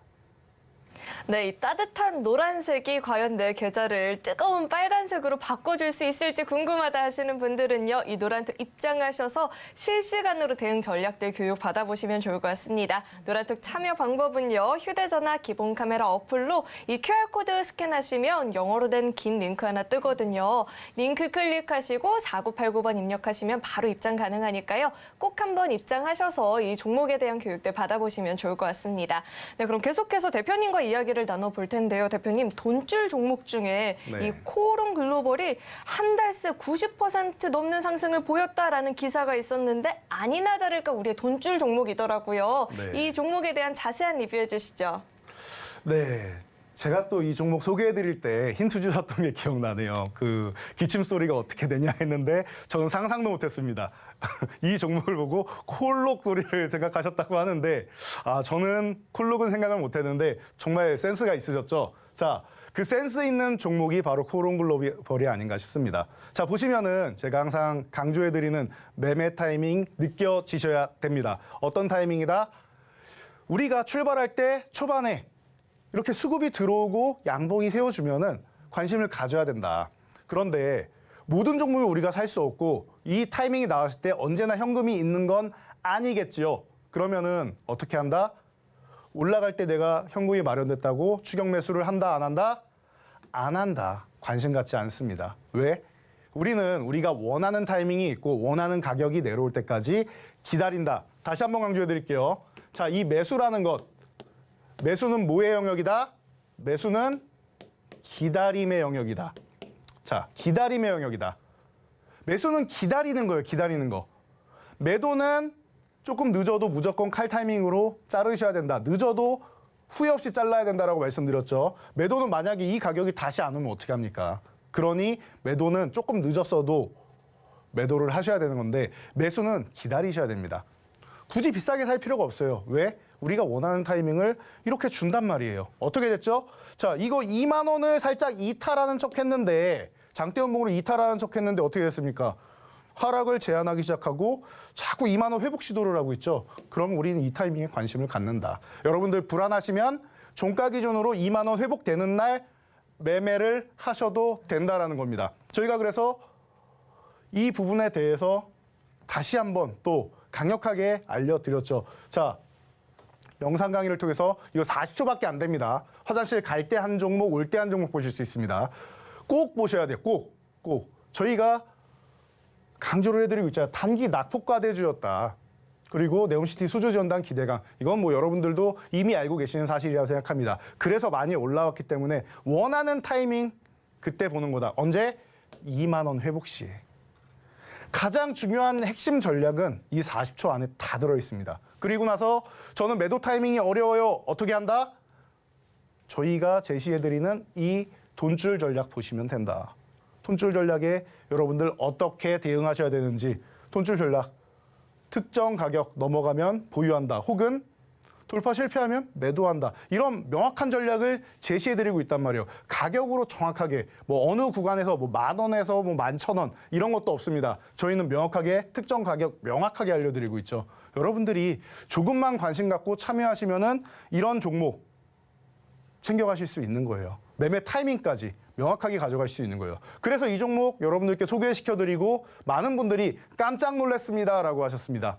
네, 이 따뜻한 노란색이 과연 내 계좌를 뜨거운 빨간색으로 바꿔줄 수 있을지 궁금하다 하시는 분들은요, 이 노란톡 입장하셔서 실시간으로 대응 전략들 교육 받아보시면 좋을 것 같습니다. 노란톡 참여 방법은요, 휴대전화 기본 카메라 어플로 이 QR코드 스캔하시면 영어로 된 긴 링크 하나 뜨거든요. 링크 클릭하시고 4989번 입력하시면 바로 입장 가능하니까요. 꼭 한번 입장하셔서 이 종목에 대한 교육들 받아보시면 좋을 것 같습니다. 네, 그럼 계속해서 대표님과 이야기를 나눠볼 텐데요. 대표님, 돈줄 종목 중에 네. 이 코오롱 글로벌이 한 달 새 90% 넘는 상승을 보였다라는 기사가 있었는데 아니나 다를까 우리의 돈줄 종목이더라고요. 네. 이 종목에 대한 자세한 리뷰해 주시죠. 네. 제가 또 이 종목 소개해드릴 때 힌트 주셨던 게 기억나네요. 그 기침 소리가 어떻게 되냐 했는데 저는 상상도 못했습니다. 이 종목을 보고 콜록 소리를 생각하셨다고 하는데 저는 콜록은 생각을 못했는데 정말 센스가 있으셨죠. 자, 그 센스 있는 종목이 바로 코오롱 글로벌이 아닌가 싶습니다. 자, 보시면은 제가 항상 강조해드리는 매매 타이밍 느껴지셔야 됩니다. 어떤 타이밍이다? 우리가 출발할 때 초반에 이렇게 수급이 들어오고 양봉이 세워주면은 관심을 가져야 된다. 그런데 모든 종목을 우리가 살 수 없고 이 타이밍이 나왔을 때 언제나 현금이 있는 건 아니겠지요. 그러면은 어떻게 한다? 올라갈 때 내가 현금이 마련됐다고 추격 매수를 한다, 안 한다? 안 한다. 관심 갖지 않습니다. 왜? 우리는 우리가 원하는 타이밍이 있고 원하는 가격이 내려올 때까지 기다린다. 다시 한번 강조해 드릴게요. 자, 이 매수라는 것. 매수는 뭐의 영역이다? 매수는 기다림의 영역이다. 자, 기다림의 영역이다. 매수는 기다리는 거예요, 기다리는 거. 매도는 조금 늦어도 무조건 칼 타이밍으로 자르셔야 된다. 늦어도 후회 없이 잘라야 된다라고 말씀드렸죠. 매도는 만약에 이 가격이 다시 안 오면 어떻게 합니까? 그러니 매도는 조금 늦었어도 매도를 하셔야 되는 건데 매수는 기다리셔야 됩니다. 굳이 비싸게 살 필요가 없어요. 왜? 우리가 원하는 타이밍을 이렇게 준단 말이에요. 어떻게 됐죠? 자, 이거 2만 원을 살짝 이탈하는 척 했는데 장대 연봉으로 이탈하는 척 했는데 어떻게 됐습니까? 하락을 제한하기 시작하고 자꾸 2만 원 회복 시도를 하고 있죠. 그럼 우리는 이 타이밍에 관심을 갖는다. 여러분들 불안하시면 종가 기준으로 2만 원 회복되는 날 매매를 하셔도 된다라는 겁니다. 저희가 그래서 이 부분에 대해서 다시 한번 또 강력하게 알려드렸죠. 자, 영상 강의를 통해서 이거 40초밖에 안 됩니다. 화장실 갈 때 한 종목, 올 때 한 종목 보실 수 있습니다. 꼭 보셔야 돼요. 꼭. 저희가 강조를 해드리고 있잖아요. 단기 낙폭과대주였다. 그리고 네옴시티 수주지원단 기대감. 이건 뭐 여러분들도 이미 알고 계시는 사실이라고 생각합니다. 그래서 많이 올라왔기 때문에 원하는 타이밍 그때 보는 거다. 언제? 2만 원 회복 시에. 가장 중요한 핵심 전략은 이 40초 안에 다 들어있습니다. 그리고 나서 저는 매도 타이밍이 어려워요. 어떻게 한다? 저희가 제시해드리는 이 돈줄 전략 보시면 된다. 돈줄 전략에 여러분들 어떻게 대응하셔야 되는지 돈줄 전략 특정 가격 넘어가면 보유한다. 혹은 돌파 실패하면 매도한다. 이런 명확한 전략을 제시해드리고 있단 말이에요. 가격으로 정확하게 뭐 어느 구간에서 뭐 10,000원에서 뭐 11,000원 이런 것도 없습니다. 저희는 명확하게 특정 가격 명확하게 알려드리고 있죠. 여러분들이 조금만 관심 갖고 참여하시면은 이런 종목 챙겨가실 수 있는 거예요. 매매 타이밍까지 명확하게 가져갈 수 있는 거예요. 그래서 이 종목 여러분들께 소개시켜드리고 많은 분들이 깜짝 놀랐습니다 라고 하셨습니다.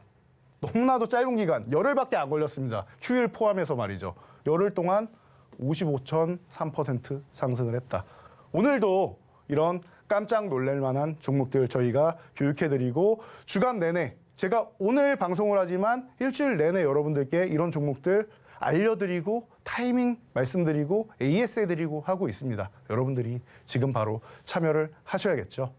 너무나도 짧은 기간, 열흘밖에 안 걸렸습니다. 휴일 포함해서 말이죠. 열흘 동안 55.3% 상승을 했다. 오늘도 이런 깜짝 놀랄 만한 종목들 저희가 교육해드리고 주간 내내 제가 오늘 방송을 하지만 일주일 내내 여러분들께 이런 종목들 알려드리고 타이밍 말씀드리고 AS 해드리고 하고 있습니다. 여러분들이 지금 바로 참여를 하셔야겠죠.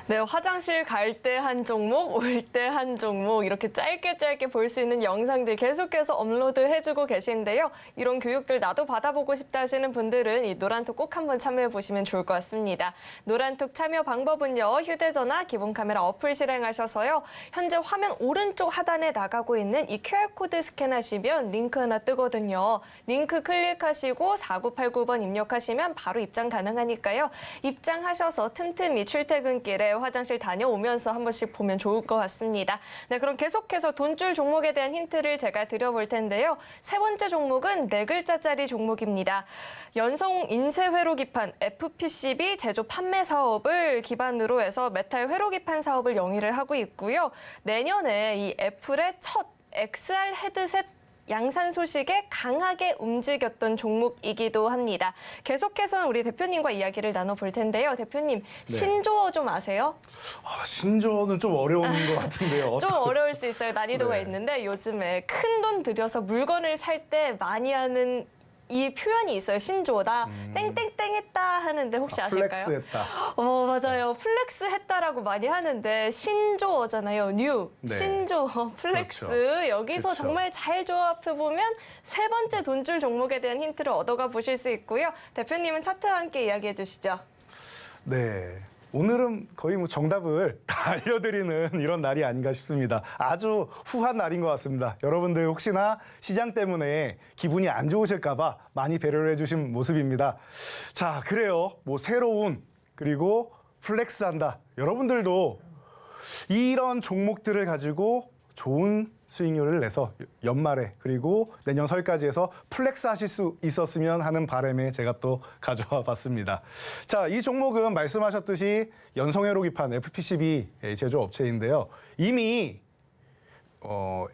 네, 화장실 갈 때 한 종목, 올 때 한 종목 이렇게 짧게 볼 수 있는 영상들 계속해서 업로드 해주고 계신데요. 이런 교육들 나도 받아보고 싶다 하시는 분들은 이 노란톡 꼭 한번 참여해보시면 좋을 것 같습니다. 노란톡 참여 방법은요. 휴대전화 기본 카메라 어플 실행하셔서요. 현재 화면 오른쪽 하단에 나가고 있는 이 QR코드 스캔하시면 링크 하나 뜨거든요. 링크 클릭하시고 4989번 입력하시면 바로 입장 가능하니까요. 입장하셔서 틈틈이 출퇴근길에 화장실 다녀오면서 한 번씩 보면 좋을 것 같습니다. 네, 그럼 계속해서 돈줄 종목에 대한 힌트를 제가 드려볼 텐데요. 세 번째 종목은 4글자짜리 종목입니다. 연성 인쇄 회로기판 FPCB 제조 판매 사업을 기반으로 해서 메탈 회로기판 사업을 영위를 하고 있고요. 내년에 이 애플의 첫 XR 헤드셋 양산 소식에 강하게 움직였던 종목이기도 합니다. 계속해서 우리 대표님과 이야기를 나눠볼 텐데요. 대표님, 네. 신조어 좀 아세요? 신조어는 좀 어려운 것 같은데요. 좀 어려울 수 있어요. 난이도가 네. 있는데 요즘에 큰 돈 들여서 물건을 살 때 많이 하는 이 표현이 있어요. 신조어다. 땡땡땡 했다 하는데 혹시 아실까요? 플렉스 했다. 맞아요. 플렉스 했다라고 많이 하는데 신조어잖아요. 뉴. 네. 신조어, 플렉스. 그렇죠. 여기서 그렇죠. 정말 잘 조합해보면 세 번째 돈줄 종목에 대한 힌트를 얻어가 보실 수 있고요. 대표님은 차트와 함께 이야기해 주시죠. 네. 오늘은 거의 뭐 정답을 다 알려드리는 이런 날이 아닌가 싶습니다. 아주 후한 날인 것 같습니다. 여러분들 혹시나 시장 때문에 기분이 안 좋으실까봐 많이 배려를 해주신 모습입니다. 자, 그래요. 뭐 새로운 그리고 플렉스한다. 여러분들도 이런 종목들을 가지고 좋은 수익률을 내서 연말에 그리고 내년 설까지 해서 플렉스 하실 수 있었으면 하는 바람에 제가 또 가져와 봤습니다. 자, 이 종목은 말씀하셨듯이 연성회로기판 FPCB 제조업체인데요. 이미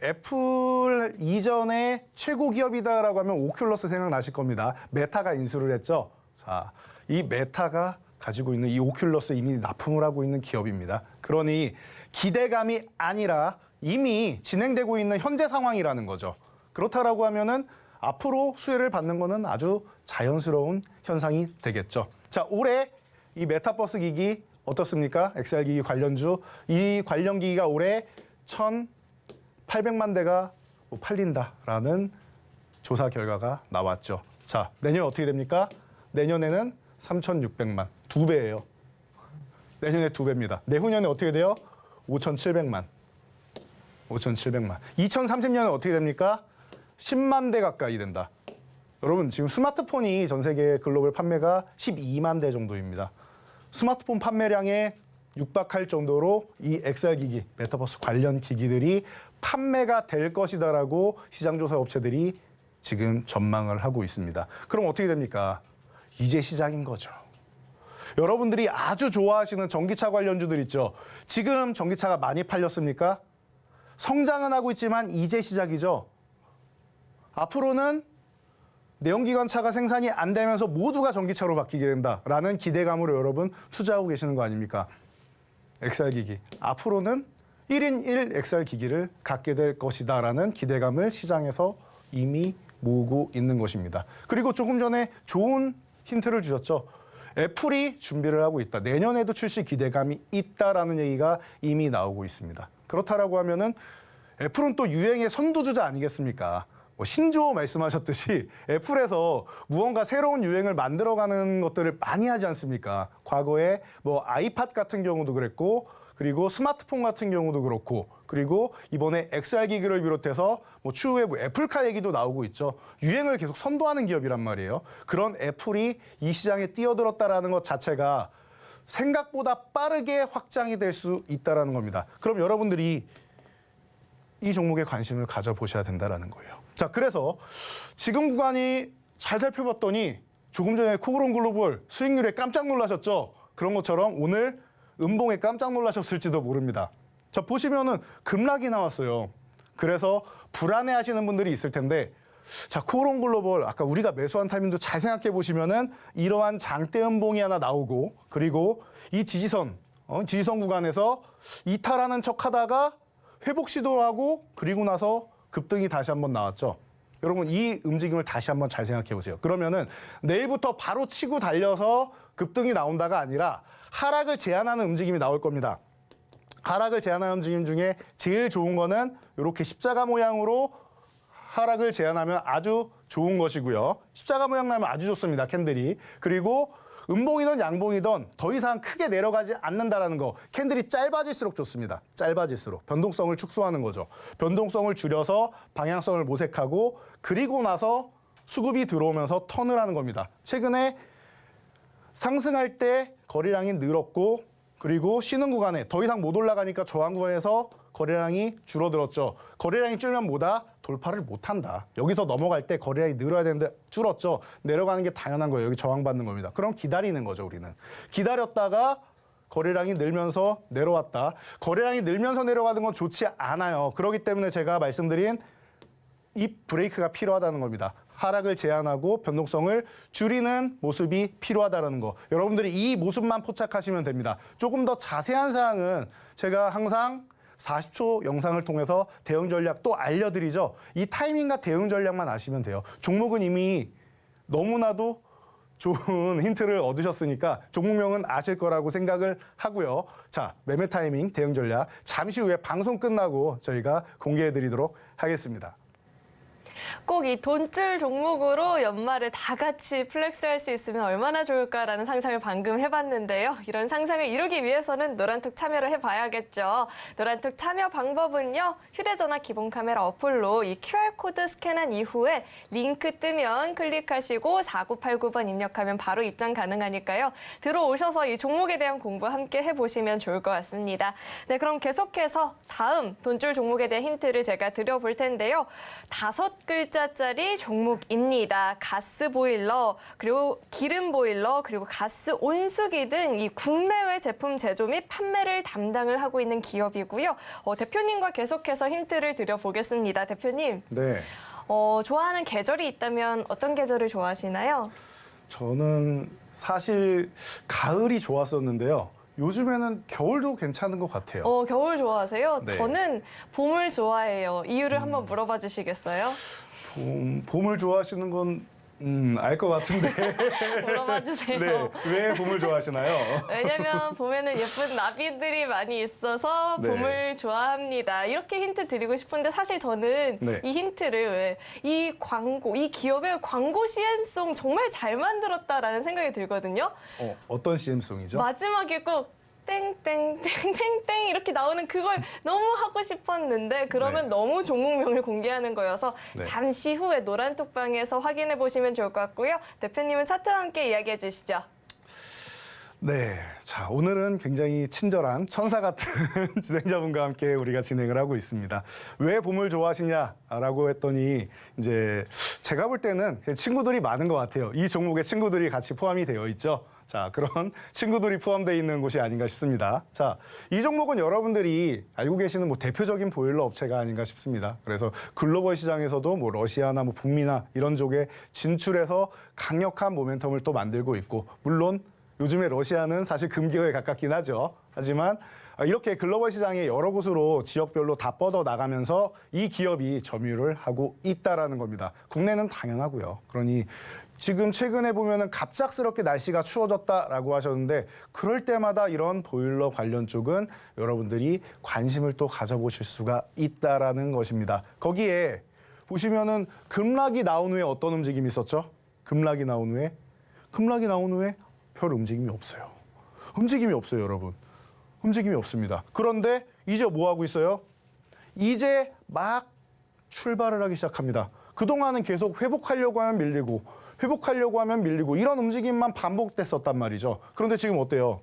애플 이전에 최고 기업이다라고 하면 오큘러스 생각나실 겁니다. 메타가 인수를 했죠. 자, 이 메타가 가지고 있는 이 오큘러스 이미 납품을 하고 있는 기업입니다. 그러니 기대감이 아니라 이미 진행되고 있는 현재 상황이라는 거죠. 그렇다라고 하면은 앞으로 수혜를 받는 거는 아주 자연스러운 현상이 되겠죠. 자, 올해 이 메타버스 기기 어떻습니까? XR 기기 관련주. 이 관련 기기가 올해 1,800만 대가 팔린다라는 조사 결과가 나왔죠. 자, 내년 어떻게 됩니까? 내년에는 3,600만. 2배예요. 내년에 2배입니다. 내후년에 어떻게 돼요? 5,700만. 5,700만. 2030년에 어떻게 됩니까? 10만 대 가까이 된다. 여러분, 지금 스마트폰이 전 세계 글로벌 판매가 12만 대 정도입니다. 스마트폰 판매량에 육박할 정도로 이 XR 기기, 메타버스 관련 기기들이 판매가 될 것이다라고 시장조사 업체들이 지금 전망을 하고 있습니다. 그럼 어떻게 됩니까? 이제 시작인 거죠. 여러분들이 아주 좋아하시는 전기차 관련주들 있죠. 지금 전기차가 많이 팔렸습니까? 성장은 하고 있지만 이제 시작이죠. 앞으로는 내연기관차가 생산이 안 되면서 모두가 전기차로 바뀌게 된다라는 기대감으로 여러분 투자하고 계시는 거 아닙니까? XR기기. 앞으로는 1인 1 XR기기를 갖게 될 것이다라는 기대감을 시장에서 이미 모으고 있는 것입니다. 그리고 조금 전에 좋은 힌트를 주셨죠. 애플이 준비를 하고 있다. 내년에도 출시 기대감이 있다라는 얘기가 이미 나오고 있습니다. 그렇다라고 하면은 애플은 또 유행의 선두주자 아니겠습니까? 신조어 말씀하셨듯이 애플에서 무언가 새로운 유행을 만들어가는 것들을 많이 하지 않습니까? 과거에 뭐 아이팟 같은 경우도 그랬고, 그리고 스마트폰 같은 경우도 그렇고, 그리고 이번에 XR기기를 비롯해서 뭐 추후에 뭐 애플카 얘기도 나오고 있죠. 유행을 계속 선도하는 기업이란 말이에요. 그런 애플이 이 시장에 뛰어들었다라는 것 자체가 생각보다 빠르게 확장이 될 수 있다는 겁니다. 그럼 여러분들이 이 종목에 관심을 가져보셔야 된다는 거예요. 자, 그래서 지금 구간이 잘 살펴봤더니 조금 전에 코그론 글로벌 수익률에 깜짝 놀라셨죠? 그런 것처럼 오늘 음봉에 깜짝 놀라셨을지도 모릅니다. 자, 보시면은 급락이 나왔어요. 그래서 불안해하시는 분들이 있을 텐데, 자, 코그론 글로벌 아까 우리가 매수한 타이밍도 잘 생각해 보시면은 이러한 장대 음봉이 하나 나오고, 그리고 이 지지선 구간에서 이탈하는 척하다가 회복 시도를 하고, 그리고 나서 급등이 다시 한번 나왔죠. 여러분 이 움직임을 다시 한번 잘 생각해 보세요. 그러면은 내일부터 바로 치고 달려서 급등이 나온다가 아니라 하락을 제한하는 움직임이 나올 겁니다. 하락을 제한하는 움직임 중에 제일 좋은 거는 이렇게 십자가 모양으로 하락을 제한하면 아주 좋은 것이고요. 십자가 모양 나면 아주 좋습니다. 캔들이. 그리고 음봉이든 양봉이든 더 이상 크게 내려가지 않는다라는 거. 캔들이 짧아질수록 좋습니다. 짧아질수록. 변동성을 축소하는 거죠. 변동성을 줄여서 방향성을 모색하고, 그리고 나서 수급이 들어오면서 턴을 하는 겁니다. 최근에 상승할 때 거래량이 늘었고, 그리고 쉬는 구간에 더 이상 못 올라가니까 저항 구간에서 거래량이 줄어들었죠. 거래량이 줄면 뭐다? 돌파를 못한다. 여기서 넘어갈 때 거래량이 늘어야 되는데 줄었죠. 내려가는 게 당연한 거예요. 여기 저항받는 겁니다. 그럼 기다리는 거죠, 우리는. 기다렸다가 거래량이 늘면서 내려왔다. 거래량이 늘면서 내려가는 건 좋지 않아요. 그렇기 때문에 제가 말씀드린 이 브레이크가 필요하다는 겁니다. 하락을 제한하고 변동성을 줄이는 모습이 필요하다는 거. 여러분들이 이 모습만 포착하시면 됩니다. 조금 더 자세한 사항은 제가 항상 40초 영상을 통해서 대응 전략 또 알려드리죠. 이 타이밍과 대응 전략만 아시면 돼요. 종목은 이미 너무나도 좋은 힌트를 얻으셨으니까 종목명은 아실 거라고 생각을 하고요. 자, 매매 타이밍, 대응 전략 잠시 후에 방송 끝나고 저희가 공개해드리도록 하겠습니다. 꼭 이 돈줄 종목으로 연말에 다 같이 플렉스할 수 있으면 얼마나 좋을까라는 상상을 방금 해봤는데요. 이런 상상을 이루기 위해서는 노란톡 참여를 해봐야겠죠. 노란톡 참여 방법은요. 휴대전화 기본 카메라 어플로 이 QR코드 스캔한 이후에 링크 뜨면 클릭하시고 4989번 입력하면 바로 입장 가능하니까요. 들어오셔서 이 종목에 대한 공부 함께 해보시면 좋을 것 같습니다. 네, 그럼 계속해서 다음 돈줄 종목에 대한 힌트를 제가 드려볼 텐데요. 5글자짜리 종목입니다. 가스 보일러, 그리고 기름 보일러, 그리고 가스 온수기 등 이 국내외 제품 제조 및 판매를 담당을 하고 있는 기업이고요. 대표님과 계속해서 힌트를 드려보겠습니다. 대표님. 네. 좋아하는 계절이 있다면 어떤 계절을 좋아하시나요? 저는 사실 가을이 좋았었는데요. 요즘에는 겨울도 괜찮은 것 같아요. 겨울 좋아하세요? 네. 저는 봄을 좋아해요. 이유를 한번 물어봐 주시겠어요? 봄을 좋아하시는 건 알 것 같은데. 물어봐 주세요. 네, 왜 봄을 좋아하시나요? 왜냐면 봄에는 예쁜 나비들이 많이 있어서 네. 봄을 좋아합니다. 이렇게 힌트 드리고 싶은데 사실 저는 네. 이 힌트를 이 기업의 광고 CM송 정말 잘 만들었다라는 생각이 들거든요. 어떤 CM송이죠? 마지막에 꼭 땡땡땡땡땡 이렇게 나오는 그걸 너무 하고 싶었는데 그러면 네. 너무 종목명을 공개하는 거여서 네. 잠시 후에 노란톡방에서 확인해 보시면 좋을 것 같고요. 대표님은 차트와 함께 이야기해 주시죠. 네, 자 오늘은 굉장히 친절한 천사 같은 진행자분과 함께 우리가 진행을 하고 있습니다. 왜 봄을 좋아하시냐라고 했더니 이제 제가 볼 때는 친구들이 많은 것 같아요. 이 종목에 친구들이 같이 포함이 되어 있죠. 자, 그런 친구들이 포함되어 있는 곳이 아닌가 싶습니다. 자, 이 종목은 여러분들이 알고 계시는 뭐 대표적인 보일러 업체가 아닌가 싶습니다. 그래서 글로벌 시장에서도 뭐 러시아나 뭐 북미나 이런 쪽에 진출해서 강력한 모멘텀을 또 만들고 있고, 물론 요즘에 러시아는 사실 금기어에 가깝긴 하죠. 하지만 이렇게 글로벌 시장에 여러 곳으로 지역별로 다 뻗어 나가면서 이 기업이 점유를 하고 있다라는 겁니다. 국내는 당연하고요. 그러니 지금 최근에 보면은 갑작스럽게 날씨가 추워졌다라고 하셨는데, 그럴 때마다 이런 보일러 관련 쪽은 여러분들이 관심을 또 가져보실 수가 있다라는 것입니다. 거기에 보시면은 급락이 나온 후에 어떤 움직임이 있었죠? 급락이 나온 후에 별 움직임이 없어요. 움직임이 없어요, 여러분. 움직임이 없습니다. 그런데 이제 뭐 하고 있어요? 이제 막 출발을 하기 시작합니다. 그동안은 계속 회복하려고 하면 밀리고 이런 움직임만 반복됐었단 말이죠. 그런데 지금 어때요?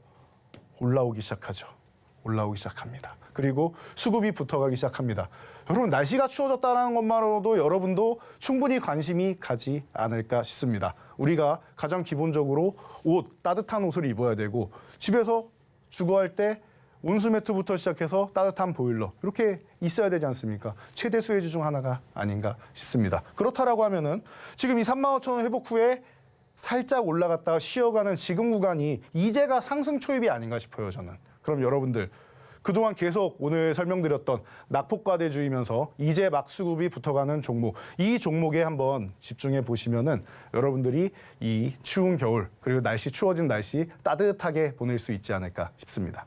올라오기 시작합니다. 그리고 수급이 붙어가기 시작합니다. 여러분, 날씨가 추워졌다는 것만으로도 여러분도 충분히 관심이 가지 않을까 싶습니다. 우리가 가장 기본적으로 따뜻한 옷을 입어야 되고, 집에서 주거할 때 온수매트부터 시작해서 따뜻한 보일러 이렇게 있어야 되지 않습니까? 최대 수혜주 중 하나가 아닌가 싶습니다. 그렇다라고 하면은 지금 이 35,000원 회복 후에 살짝 올라갔다가 쉬어가는 지금 구간이 이제가 상승 초입이 아닌가 싶어요, 저는. 그럼 여러분들, 그동안 계속 오늘 설명드렸던 낙폭과대주의면서 이제 막 수급이 붙어가는 종목, 이 종목에 한번 집중해 보시면은 여러분들이 이 추운 겨울, 그리고 추워진 날씨 따뜻하게 보낼 수 있지 않을까 싶습니다.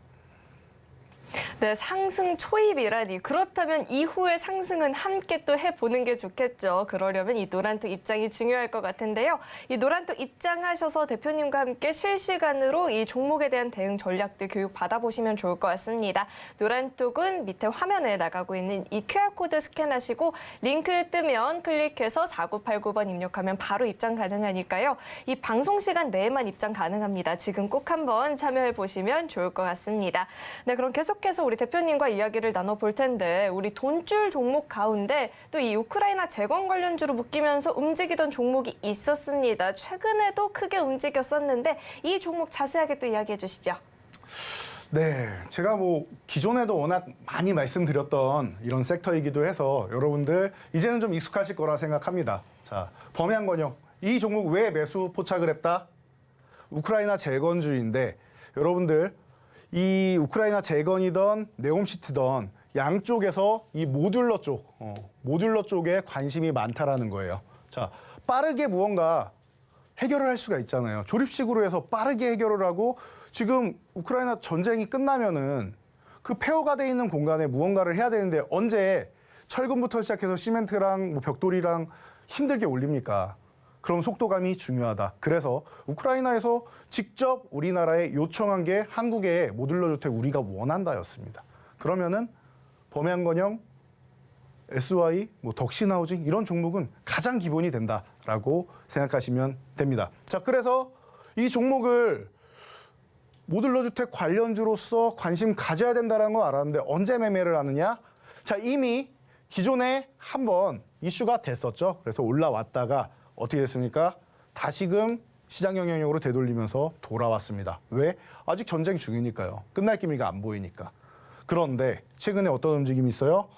네, 상승 초입이라니. 그렇다면 이후의 상승은 함께 또 해보는 게 좋겠죠. 그러려면 이 노란톡 입장이 중요할 것 같은데요. 이 노란톡 입장하셔서 대표님과 함께 실시간으로 이 종목에 대한 대응 전략들 교육 받아보시면 좋을 것 같습니다. 노란톡은 밑에 화면에 나가고 있는 이 QR코드 스캔하시고 링크 뜨면 클릭해서 4989번 입력하면 바로 입장 가능하니까요. 이 방송 시간 내에만 입장 가능합니다. 지금 꼭 한번 참여해 보시면 좋을 것 같습니다. 네, 그럼 계속해서 우리 대표님과 이야기를 나눠볼 텐데, 우리 돈줄 종목 가운데 또 이 우크라이나 재건 관련주로 묶이면서 움직이던 종목이 있었습니다. 최근에도 크게 움직였었는데 이 종목 자세하게 또 이야기해 주시죠. 네, 제가 뭐 기존에도 워낙 많이 말씀드렸던 이런 섹터이기도 해서 여러분들 이제는 좀 익숙하실 거라 생각합니다. 자, 범양건영, 이 종목 왜 매수 포착을 했다? 우크라이나 재건주인데, 여러분들 이 우크라이나 재건이던 네옴시티던 양쪽에서 이 모듈러 쪽에 관심이 많다라는 거예요. 자, 빠르게 무언가 해결을 할 수가 있잖아요. 조립식으로 해서 빠르게 해결을 하고, 지금 우크라이나 전쟁이 끝나면은 그 폐허가 돼 있는 공간에 무언가를 해야 되는데 언제 철근부터 시작해서 시멘트랑 뭐 벽돌이랑 힘들게 올립니까? 그럼 속도감이 중요하다. 그래서 우크라이나에서 직접 우리나라에 요청한 게 한국의 모듈러 주택 우리가 원한다였습니다. 그러면은 범양건영, SY, 뭐 덕신하우징 이런 종목은 가장 기본이 된다라고 생각하시면 됩니다. 자, 그래서 이 종목을 모듈러 주택 관련주로서 관심 가져야 된다는 거 알았는데 언제 매매를 하느냐? 자, 이미 기존에 한번 이슈가 됐었죠. 그래서 올라왔다가 어떻게 됐습니까? 다시금 시장 영향력으로 되돌리면서 돌아왔습니다. 왜? 아직 전쟁 중이니까요. 끝날 기미가 안 보이니까. 그런데 최근에 어떤 움직임이 있어요?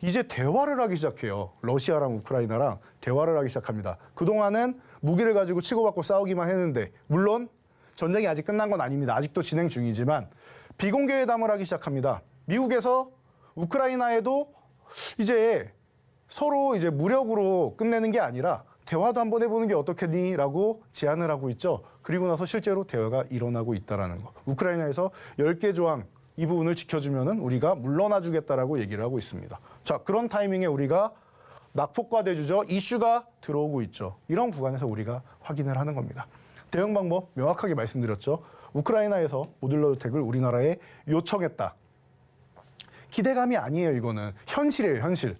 이제 대화를 하기 시작해요. 러시아랑 우크라이나랑 대화를 하기 시작합니다. 그동안은 무기를 가지고 치고받고 싸우기만 했는데, 물론 전쟁이 아직 끝난 건 아닙니다. 아직도 진행 중이지만 비공개 회담을 하기 시작합니다. 미국에서 우크라이나에도 이제 서로 이제 무력으로 끝내는 게 아니라 대화도 한번 해보는 게 어떻겠니? 라고 제안을 하고 있죠. 그리고 나서 실제로 대화가 일어나고 있다는 거. 우크라이나에서 10개 조항 이 부분을 지켜주면은 우리가 물러나 주겠다라고 얘기를 하고 있습니다. 자, 그런 타이밍에 우리가 낙폭과대주죠. 이슈가 들어오고 있죠. 이런 구간에서 우리가 확인을 하는 겁니다. 대응 방법 명확하게 말씀드렸죠. 우크라이나에서 모듈러 주택을 우리나라에 요청했다. 기대감이 아니에요, 이거는. 현실이에요, 현실.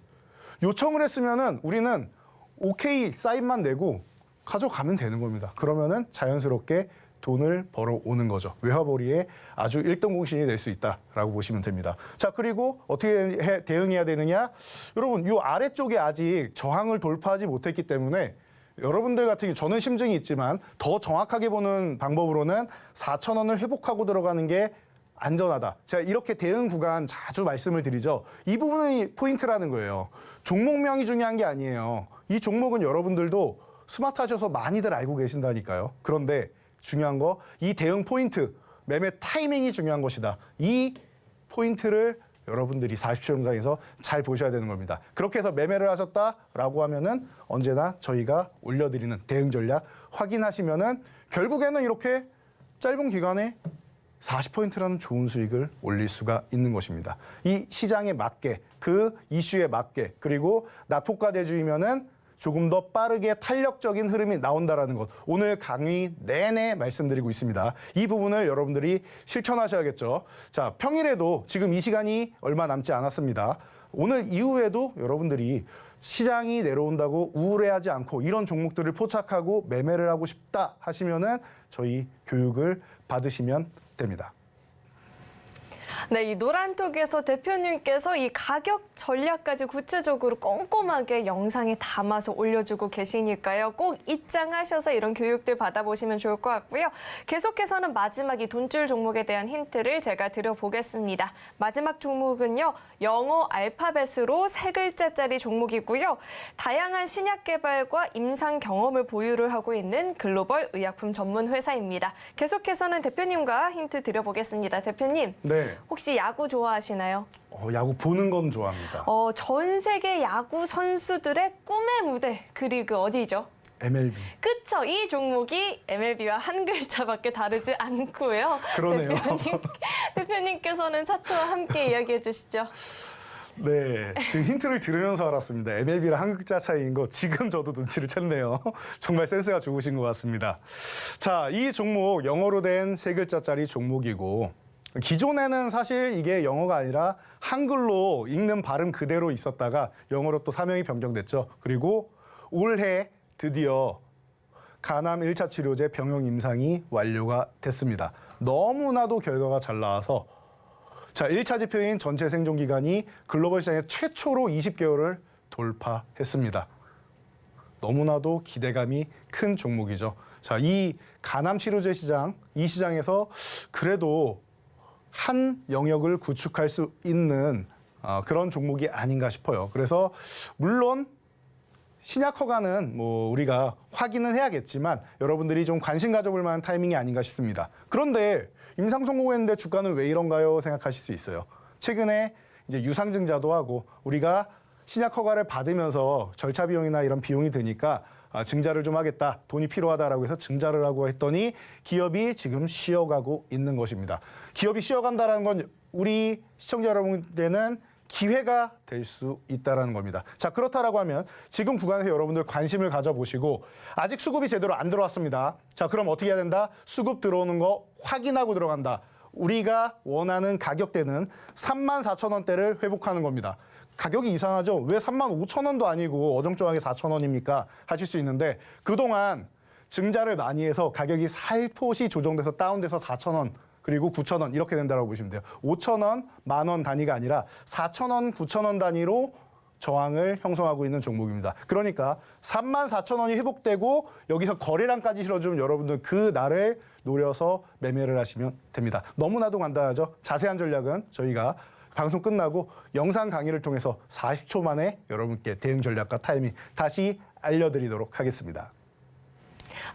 요청을 했으면은 우리는 오케이 사인만 내고 가져가면 되는 겁니다. 그러면은 자연스럽게 돈을 벌어오는 거죠. 외화벌이에 아주 1등 공신이 될 수 있다라고 보시면 됩니다. 자, 그리고 어떻게 대응해야 되느냐? 여러분, 이 아래쪽에 아직 저항을 돌파하지 못했기 때문에 여러분들 같은 경우 저는 심증이 있지만 더 정확하게 보는 방법으로는 4,000원을 회복하고 들어가는 게 안전하다. 제가 이렇게 대응 구간 자주 말씀을 드리죠. 이 부분이 포인트라는 거예요. 종목명이 중요한 게 아니에요. 이 종목은 여러분들도 스마트하셔서 많이들 알고 계신다니까요. 그런데 중요한 거 이 대응 포인트, 매매 타이밍이 중요한 것이다. 이 포인트를 여러분들이 40초 영상에서 잘 보셔야 되는 겁니다. 그렇게 해서 매매를 하셨다라고 하면은 언제나 저희가 올려드리는 대응 전략 확인하시면은 결국에는 이렇게 짧은 기간에 40포인트라는 좋은 수익을 올릴 수가 있는 것입니다. 이 시장에 맞게, 그 이슈에 맞게, 그리고 낙폭과 대주이면은 조금 더 빠르게 탄력적인 흐름이 나온다라는 것. 오늘 강의 내내 말씀드리고 있습니다. 이 부분을 여러분들이 실천하셔야겠죠. 자, 평일에도 지금 이 시간이 얼마 남지 않았습니다. 오늘 이후에도 여러분들이 시장이 내려온다고 우울해하지 않고 이런 종목들을 포착하고 매매를 하고 싶다 하시면은 저희 교육을 받으시면 됩니다. 네, 이 노란톡에서 대표님께서 이 가격 전략까지 구체적으로 꼼꼼하게 영상에 담아서 올려주고 계시니까요. 꼭 입장하셔서 이런 교육들 받아보시면 좋을 것 같고요. 계속해서는 마지막 이 돈줄 종목에 대한 힌트를 제가 드려보겠습니다. 마지막 종목은요. 영어 알파벳으로 3글자짜리 종목이고요. 다양한 신약 개발과 임상 경험을 보유를 하고 있는 글로벌 의약품 전문 회사입니다. 계속해서는 대표님과 힌트 드려보겠습니다. 대표님. 네. 혹시 야구 좋아하시나요? 야구 보는 건 좋아합니다. 전 세계 야구 선수들의 꿈의 무대, 그 리그 어디죠? MLB. 그쵸. 이 종목이 MLB와 한 글자밖에 다르지 않고요. 그러네요. 대표님께서는 차트와 함께 이야기해 주시죠. 네, 지금 힌트를 들으면서 알았습니다. MLB랑 한 글자 차이인 거 지금 저도 눈치를 챘네요. 정말 센스가 좋으신 것 같습니다. 자, 이 종목 영어로 된 3글자짜리 종목이고 기존에는 사실 이게 영어가 아니라 한글로 읽는 발음 그대로 있었다가 영어로 또 사명이 변경됐죠. 그리고 올해 드디어 간암 1차 치료제 병용 임상이 완료가 됐습니다. 너무나도 결과가 잘 나와서 자, 1차 지표인 전체 생존 기간이 글로벌 시장에 최초로 20개월을 돌파했습니다. 너무나도 기대감이 큰 종목이죠. 자, 이 간암 치료제 시장, 이 시장에서 그래도 한 영역을 구축할 수 있는 그런 종목이 아닌가 싶어요. 그래서 물론 신약 허가는 우리가 확인은 해야겠지만 여러분들이 좀 관심 가져볼 만한 타이밍이 아닌가 싶습니다. 그런데 임상 성공했는데 주가는 왜 이런가요? 생각하실 수 있어요. 최근에 이제 유상증자도 하고 우리가 신약 허가를 받으면서 절차 비용이나 이런 비용이 드니까 증자를 좀 하겠다, 돈이 필요하다라고 해서 증자를 하고 했더니 기업이 지금 쉬어가고 있는 것입니다. 기업이 쉬어간다라는 건 우리 시청자 여러분들께는 기회가 될 수 있다는 겁니다. 자, 그렇다라고 하면 지금 구간에서 여러분들 관심을 가져보시고 아직 수급이 제대로 안 들어왔습니다. 자, 그럼 어떻게 해야 된다? 수급 들어오는 거 확인하고 들어간다. 우리가 원하는 가격대는 34,000원대를 회복하는 겁니다. 가격이 이상하죠? 왜 35,000원도 아니고 어정쩡하게 4,000원입니까? 하실 수 있는데 그동안 증자를 많이 해서 가격이 살포시 조정돼서 다운돼서 4,000원 그리고 9,000원 이렇게 된다고 보시면 돼요. 5,000원, 10,000원 단위가 아니라 4,000원, 9,000원 단위로 저항을 형성하고 있는 종목입니다. 그러니까 34,000원이 회복되고 여기서 거래량까지 실어주면 여러분들 그 날을 노려서 매매를 하시면 됩니다. 너무나도 간단하죠? 자세한 전략은 저희가 방송 끝나고 영상 강의를 통해서 40초 만에 여러분께 대응 전략과 타이밍 다시 알려드리도록 하겠습니다.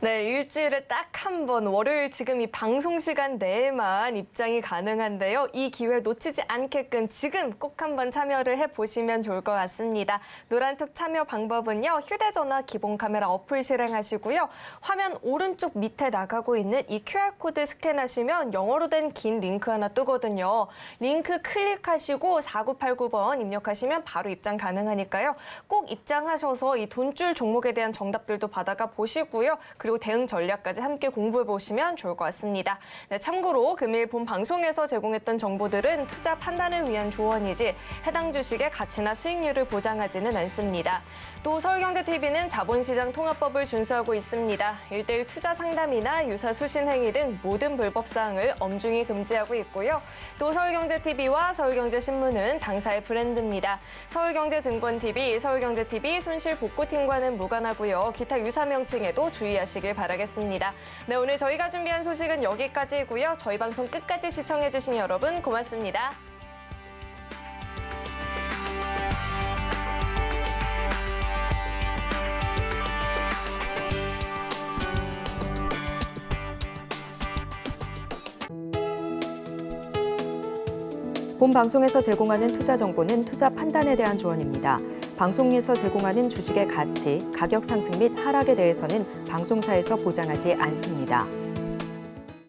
네, 일주일에 딱 한 번 월요일 지금 이 방송 시간 내에만 입장이 가능한데요. 이 기회 놓치지 않게끔 지금 꼭 한번 참여를 해보시면 좋을 것 같습니다. 노란톡 참여 방법은요. 휴대전화 기본 카메라 어플 실행하시고요. 화면 오른쪽 밑에 나가고 있는 이 QR코드 스캔하시면 영어로 된 긴 링크 하나 뜨거든요. 링크 클릭하시고 4989번 입력하시면 바로 입장 가능하니까요. 꼭 입장하셔서 이 돈줄 종목에 대한 정답들도 받아가 보시고요. 그리고 대응 전략까지 함께 공부해 보시면 좋을 것 같습니다. 네, 참고로 금일 본 방송에서 제공했던 정보들은 투자 판단을 위한 조언이지 해당 주식의 가치나 수익률을 보장하지는 않습니다. 또 서울경제TV는 자본시장 통합법을 준수하고 있습니다. 1:1 투자 상담이나 유사 수신 행위 등 모든 불법 사항을 엄중히 금지하고 있고요. 또 서울경제TV와 서울경제신문은 당사의 브랜드입니다. 서울경제증권TV, 서울경제TV 손실복구팀과는 무관하고요. 기타 유사 명칭에도 주의하시길 바라겠습니다. 네, 오늘 저희가 준비한 소식은 여기까지고요. 저희 방송 끝까지 시청해주신 여러분 고맙습니다. 본 방송에서 제공하는 투자 정보는 투자 판단에 대한 조언입니다. 방송에서 제공하는 주식의 가치, 가격 상승 및 하락에 대해서는 방송사에서 보장하지 않습니다.